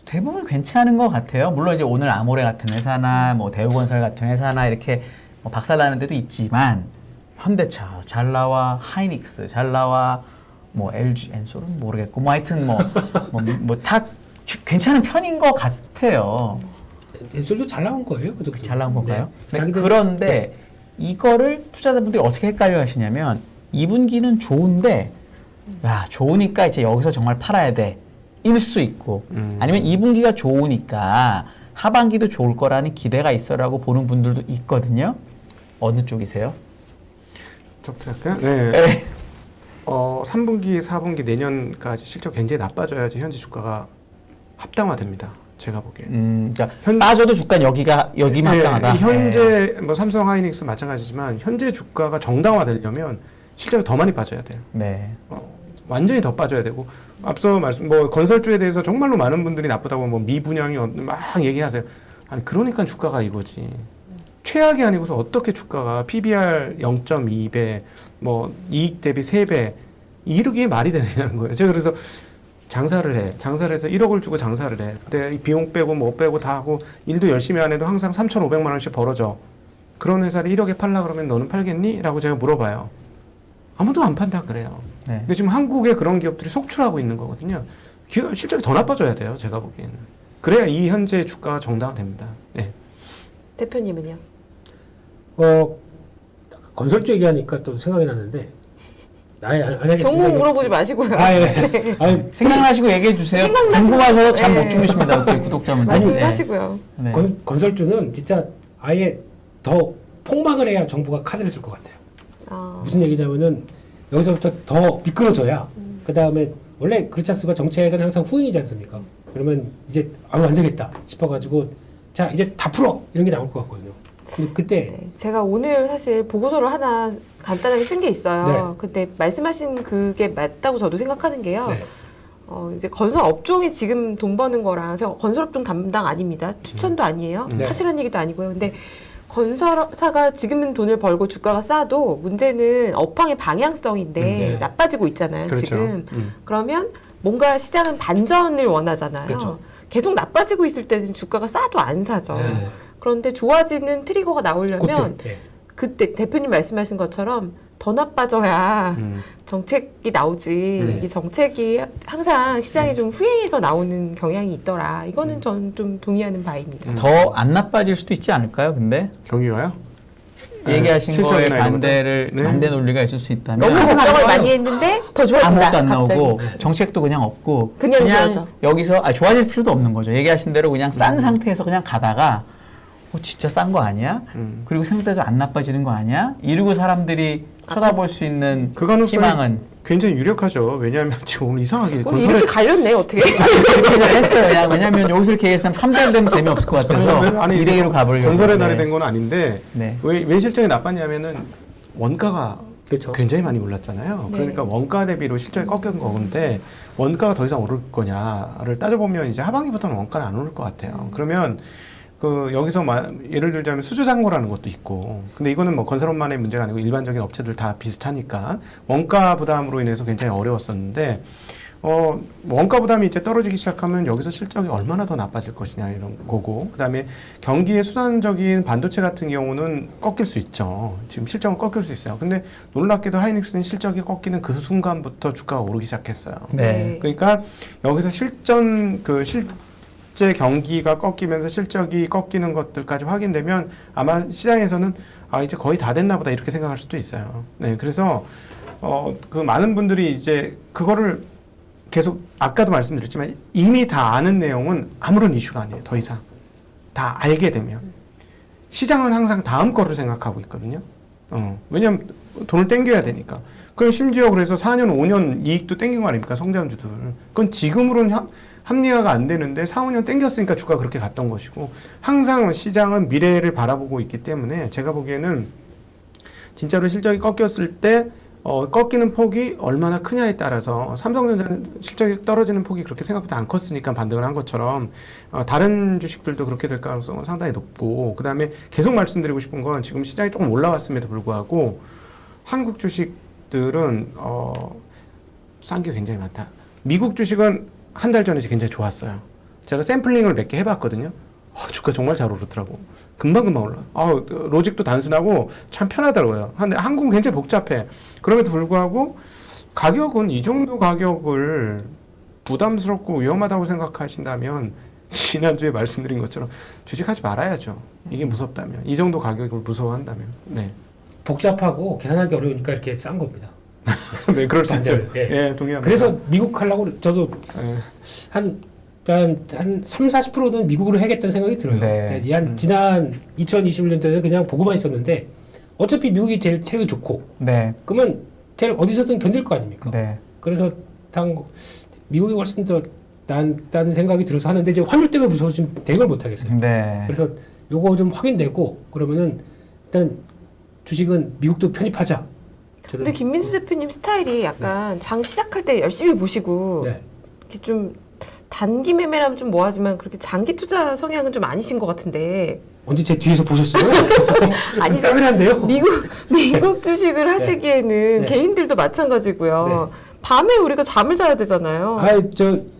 대부분 괜찮은 것 같아요. 물론 이제 오늘 아모레 같은 회사나 뭐 대우건설 같은 회사나 이렇게 뭐 박살나는 데도 있지만 현대차 잘 나와, 하이닉스 잘 나와, 뭐 LG, 엔솔은 모르겠고 뭐 하여튼 뭐 다 괜찮은 편인 것 같아요. 엔솔도 잘 나온 거예요. 그죠? 잘 나온 건가요? 네. 네, 자기들- 그런데 이거를 투자자분들이 어떻게 헷갈려 하시냐면 2분기는 좋은데 야 좋으니까 이제 여기서 정말 팔아야 돼 일 수 있고 아니면 2분기가 좋으니까 하반기도 좋을 거라는 기대가 있어라고 보는 분들도 있거든요. 어느 쪽이세요? 저부터 할까요? 네. 네. 3분기, 4분기 내년까지 실적 굉장히 나빠져야지 현재 주가가 합당화됩니다. 제가 보기엔. 그러니까 빠져도 주가 여기만 합당하다. 현재 뭐 삼성 하이닉스 마찬가지지만 현재 주가가 정당화되려면 실적이 더 많이 빠져야 돼요. 네. 완전히 더 빠져야 되고 앞서 뭐 건설주에 대해서 정말로 많은 분들이 나쁘다고 뭐 미분양이 막 얘기하세요. 아니 그러니까 주가가 이거지. 최악이 아니고서 어떻게 주가가 PBR 0.2배, 뭐 이익 대비 3배 이르기에 말이 되느냐는 거예요. 제가 그래서 장사를 해서 1억을 주고 장사를 해. 근데 이 비용 빼고 뭐 빼고 다 하고 일도 열심히 안 해도 항상 3,500만 원씩 벌어져. 그런 회사를 1억에 팔라 그러면 너는 팔겠니? 라고 제가 물어봐요. 아무도 안 판다 그래요. 네. 근데 지금 한국에 그런 기업들이 속출하고 있는 거거든요. 실적이 더 나빠져야 돼요. 제가 보기에는. 그래야 이 현재 주가가 정당화됩니다. 네. 대표님은요? 건설주 얘기하니까 또 생각이 났는데 안 하겠습니다. 경고 물어보지 마시고요. 예. 아니, 생각나시고 얘기해 주세요. 생각나시고. 궁금하셔서 잠 못 네. 주무십니다. 우리 구독자분들. 말씀하시고요. 네. 건설주는 진짜 아예 더 폭망을 해야 정부가 카드를 쓸 것 같아요. 무슨 얘기냐면은 여기서부터 더 미끄러져야 그 다음에 원래 그렇지 않습니까? 정책은 항상 후행이지 않습니까? 그러면 이제 안 되겠다 싶어가지고 자 이제 다 풀어 이런 게 나올 것 같거든요. 근데 그때 네, 제가 오늘 사실 보고서를 하나 간단하게 쓴 게 있어요. 네. 근데 말씀하신 그게 맞다고 저도 생각하는 게요. 네. 이제 건설 업종이 지금 돈 버는 거라 건설 업종 담당 아닙니다. 추천도 아니에요. 네. 하시라는 얘기도 아니고요. 근데 건설사가 지금은 돈을 벌고 주가가 싸도 문제는 업황의 방향성인데 네. 나빠지고 있잖아요. 그렇죠. 지금. 그러면 뭔가 시장은 반전을 원하잖아요. 그렇죠. 계속 나빠지고 있을 때는 주가가 싸도 안 사죠. 네. 그런데 좋아지는 트리거가 나오려면 그때 네. 그때 대표님 말씀하신 것처럼 더 나빠져야 정책이 나오지. 이게 정책이 항상 시장에 좀 후행해서 나오는 경향이 있더라. 이거는 저는 좀 동의하는 바입니다. 더 안 나빠질 수도 있지 않을까요? 근데 경기가요? 얘기하신 거에 실적이나 이런 반대 논리가 있을 수 있다면 너무 걱정을 많이 했는데 더 좋아진다. 아무것도 안 갑자기. 나오고 정책도 그냥 없고 그냥 좋아져. 여기서 좋아질 필요도 없는 거죠. 얘기하신 대로 그냥 싼 상태에서 그냥 가다가 진짜 싼 거 아니야? 그리고 생각대로 안 나빠지는 거 아니야? 이러고 사람들이 쳐다볼 수 있는 그 가능성이 희망은 굉장히 유력하죠. 왜냐하면 지금 오늘 이상하게 오늘 이렇게 갈렸네 어떻게? 그렇게 했어요. 그냥 왜냐하면 여기서 이렇게 얘기했으면 3대1 되면 재미없을 것 같아서 2대2로 가보려고. 건설의 날이 된 건 아닌데 네. 왜 실적이 나빴냐면은 원가가 그렇죠. 굉장히 많이 올랐잖아요. 네. 그러니까 원가 대비로 실적이 꺾인 건데 원가가 더 이상 오를 거냐를 따져보면 이제 하반기부터는 원가는 안 오를 것 같아요. 그러면 여기서 예를 들자면 수주상고라는 것도 있고, 근데 이거는 뭐 건설업만의 문제가 아니고 일반적인 업체들 다 비슷하니까 원가 부담으로 인해서 굉장히 어려웠었는데, 원가 부담이 이제 떨어지기 시작하면 여기서 실적이 얼마나 더 나빠질 것이냐 이런 거고, 그다음에 경기의 수단적인 반도체 같은 경우는 꺾일 수 있죠. 지금 실적은 꺾일 수 있어요. 근데 놀랍게도 하이닉스는 실적이 꺾이는 그 순간부터 주가가 오르기 시작했어요. 네. 그러니까 여기서 실제 경기가 꺾이면서 실적이 꺾이는 것들까지 확인되면 아마 시장에서는 이제 거의 다 됐나 보다 이렇게 생각할 수도 있어요. 네, 그래서 그 많은 분들이 이제 그거를 계속 아까도 말씀드렸지만 이미 다 아는 내용은 아무런 이슈가 아니에요. 더 이상 다 알게 되면 시장은 항상 다음 거를 생각하고 있거든요. 왜냐하면 돈을 땡겨야 되니까. 그럼 심지어 그래서 4년, 5년 이익도 땡긴 거 아닙니까? 성장주들. 그건 지금으로는 합리화가 안 되는데 4, 5년 땡겼으니까 주가가 그렇게 갔던 것이고, 항상 시장은 미래를 바라보고 있기 때문에 제가 보기에는 진짜로 실적이 꺾였을 때 꺾이는 폭이 얼마나 크냐에 따라서 삼성전자는 실적이 떨어지는 폭이 그렇게 생각보다 안 컸으니까 반등을 한 것처럼 다른 주식들도 그렇게 될 가능성은 상당히 높고, 그 다음에 계속 말씀드리고 싶은 건 지금 시장이 조금 올라왔음에도 불구하고 한국 주식들은 싼 게 굉장히 많다. 미국 주식은 한 달 전에 굉장히 좋았어요. 제가 샘플링을 몇 개 해봤거든요. 주가 정말 잘 오르더라고. 금방금방 올라. 로직도 단순하고 참 편하더라고요. 근데 한국은 굉장히 복잡해. 그럼에도 불구하고 가격은 이 정도 가격을 부담스럽고 위험하다고 생각하신다면 지난주에 말씀드린 것처럼 주식하지 말아야죠. 이게 무섭다면. 이 정도 가격을 무서워한다면. 네. 복잡하고 계산하기 어려우니까 이렇게 싼 겁니다. 네, 그럴 수 있죠. 맞아요. 예. 예, 동의합니다. 그래서 미국 하려고 저도 예. 한 3, 40%는 미국으로 해야겠다는 생각이 들어요. 네. 지난 2021년도에는 그냥 보고만 있었는데 어차피 미국이 제일 체력이 좋고 네. 그러면 제일 어디서든 견딜 거 아닙니까? 네. 그래서 미국이 훨씬 더 낫다는 생각이 들어서 하는데 이제 환율 때문에 무서워서 지금 대응을 못 하겠어요. 네. 그래서 요거 좀 확인되고 그러면은 일단 주식은 미국도 편입하자. 저도 근데 김민수 대표님 스타일이 약간 장 시작할 때 열심히 보시고 네. 이렇게 좀 단기 매매라면 좀 뭐하지만 그렇게 장기 투자 성향은 좀 아니신 것 같은데 언제 제 뒤에서 보셨어요? 아니죠. 깜깜한데요? 미국 주식을 하시기에는 네. 개인들도 마찬가지고요. 밤에 우리가 잠을 자야 되잖아요.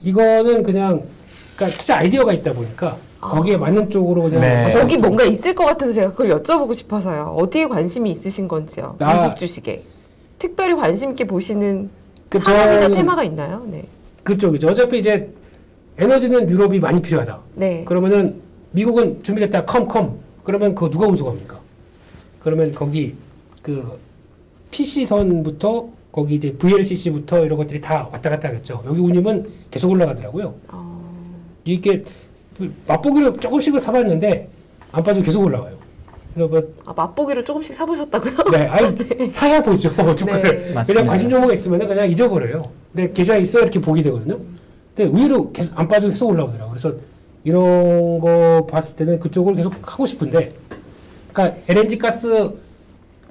이거는 그냥 그러니까 투자 아이디어가 있다 보니까 거기에 맞는 쪽으로 그냥 네. 가서 거기 뭔가 있을 것 같아서 제가 그걸 여쭤보고 싶어서요. 어디에 관심이 있으신 건지요? 미국 주식에 특별히 관심 있게 보시는 산업이나 저는 테마가 있나요? 네. 그쪽이죠. 어차피 이제 에너지는 유럽이 많이 필요하다. 네. 그러면은 미국은 준비됐다. 컴. 그러면 그거 누가 운송합니까? 그러면 거기 그 PC선부터 거기 이제 VLCC부터 이런 것들이 다 왔다 갔다 하겠죠. 여기 운임은 계속 올라가더라고요. 이게 맛보기로 조금씩은 사봤는데 안 빠지고 계속 올라가요. 그래서 뭐 맛보기로 조금씩 사보셨다고요? 네, 사야 보죠. 주가를. 네. 맞습니다. 그냥 관심 종목가 있으면 그냥 잊어버려요. 근데 계좌에 있어야 이렇게 보게 되거든요. 근데 의외로 계속 안 빠지고 계속 올라오더라고요. 그래서 이런 거 봤을 때는 그쪽을 계속 하고 싶은데, 그러니까 LNG 가스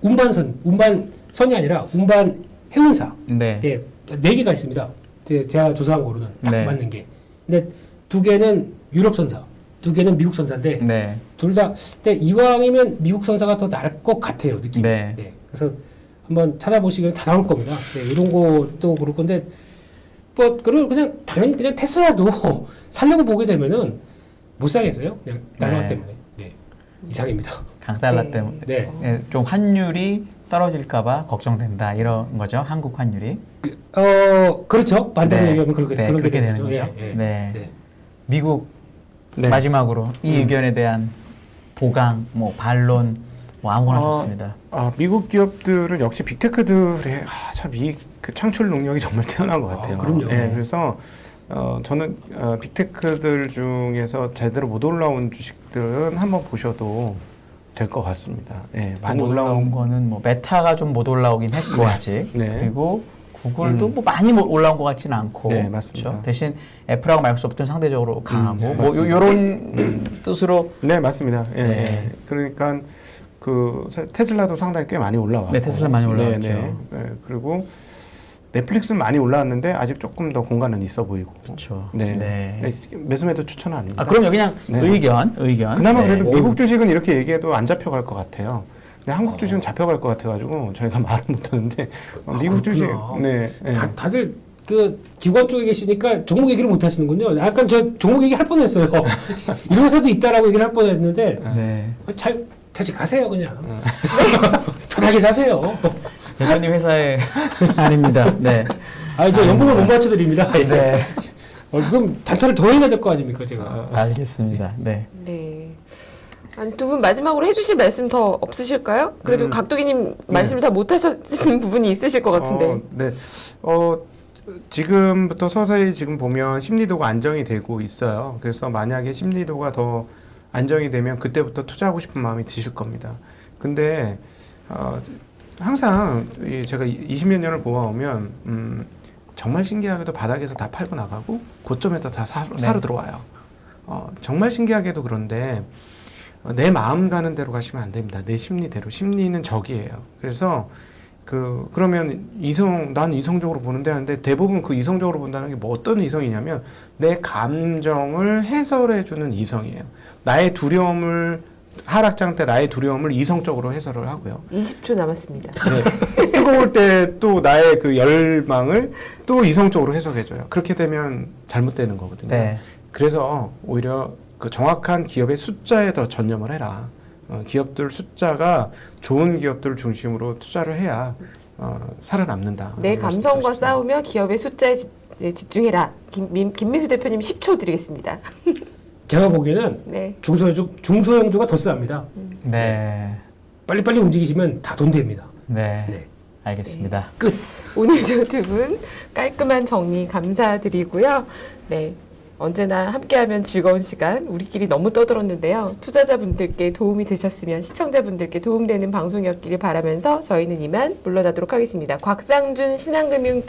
운반선이 아니라 운반 해운사. 네. 예, 4개가 있습니다. 제가 조사한 거로는 딱 네. 맞는 게. 근데 2개는 유럽 선사, 2개는 미국 선사인데 네. 둘 다. 근데 이왕이면 미국 선사가 더 나을 것 같아요, 느낌이. 네. 그래서 한번 찾아보시면 다 나올 겁니다. 네, 이런 것도 그럴 건데 뭐 그리고 그냥 당연히 그냥 테슬라도 살려고 보게 되면은 못 사겠어요. 그냥 달러 네. 때문에. 네. 이상입니다. 강달러 네. 때문에 네. 예, 좀 환율이 떨어질까봐 걱정된다 이런 거죠. 한국 환율이. 그렇죠. 반대로 네. 얘기하면 그렇게 네, 그렇게 되는 거죠. 예, 예. 네. 네. 미국 네. 마지막으로 이 의견에 대한 보강, 뭐 반론, 뭐 아무거나 좋습니다. 미국 기업들은 역시 빅테크들의 참 그 창출 능력이 정말 뛰어난 것 같아요. 그럼요. 네, 그래서 저는 빅테크들 중에서 제대로 못 올라온 주식들은 한번 보셔도 될 것 같습니다. 네, 많이 못 올라온 거는 뭐 메타가 좀 못 올라오긴 했고 아직. 네. 그리고 구글도 뭐 많이 못 올라온 것 같지는 않고. 네, 맞습니다. 그렇죠? 대신 애플하고 마이크로소프트는 상대적으로 강하고 뭐 맞습니다. 요런 뜻으로 네, 맞습니다. 예, 네. 예. 그러니까 그 테슬라도 상당히 꽤 많이 올라왔고. 네, 테슬라 많이 올라왔죠. 네, 네. 그리고 넷플릭스는 많이 올라왔는데 아직 조금 더 공간은 있어 보이고. 그렇죠. 네. 네. 네, 매수매도 추천은 아닙니다. 아 그럼요. 그냥 네. 의견. 그나마 네. 그래도 미국 주식은 이렇게 얘기해도 안 잡혀갈 것 같아요. 근데 한국 주식은 잡혀갈 것 같아가지고 저희가 말을 못하는데 미국 주식, 그렇구나. 네, 네. 다들 그 기관 쪽에 계시니까 종목 얘기를 못 하시는군요. 약간 저 종목 얘기 할 뻔했어요. 이런 회사도 있다라고 얘기를 할 뻔했는데 네. 자식 가세요 그냥. 편하게 사세요. 대표님 회사에 아닙니다. 네. 저 연봉을 못 맞춰드립니다. 네. 그럼 단타를 더 해야 될 거 아닙니까 제가. 알겠습니다. 네. 네. 두 분 마지막으로 해주실 말씀 더 없으실까요? 그래도 각도기님 말씀을 다 못하신 부분이 있으실 것 같은데. 네. 지금부터 서서히 지금 보면 심리도가 안정이 되고 있어요. 그래서 만약에 심리도가 더 안정이 되면 그때부터 투자하고 싶은 마음이 드실 겁니다. 근데 항상 제가 20몇 년을 보아오면 정말 신기하게도 바닥에서 다 팔고 나가고 고점에서 다 사러 들어와요. 정말 신기하게도 그런데 내 마음 가는 대로 가시면 안 됩니다. 내 심리대로. 심리는 적이에요. 그래서 그러면 난 이성적으로 보는데 하는데 대부분 그 이성적으로 본다는 게 뭐 어떤 이성이냐면 내 감정을 해설해주는 이성이에요. 나의 두려움을 하락장 때 나의 두려움을 이성적으로 해설을 하고요. 20초 남았습니다. 네. 뜨거울 때 또 나의 그 열망을 또 이성적으로 해석해줘요. 그렇게 되면 잘못되는 거거든요. 네. 그래서 오히려 그 정확한 기업의 숫자에 더 전념을 해라. 기업들 숫자가 좋은 기업들을 중심으로 투자를 해야 살아남는다. 내 감성과 싸우며 기업의 숫자에 집중해라. 김민수 대표님 10초 드리겠습니다. 제가 보기에는 네. 중소형주가 더 쌉니다. 네. 빨리빨리 움직이시면 다 돈 됩니다. 네. 네. 알겠습니다. 끝. 오늘도 두 분 깔끔한 정리 감사드리고요. 네. 언제나 함께하면 즐거운 시간 우리끼리 너무 떠들었는데요. 투자자분들께 도움이 되셨으면 시청자분들께 도움되는 방송이었기를 바라면서 저희는 이만 물러나도록 하겠습니다. 곽상준 신한금융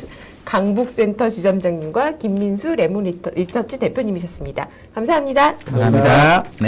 강북센터 지점장님과 김민수 레몬 리서치 대표님이셨습니다. 감사합니다. 감사합니다. 네.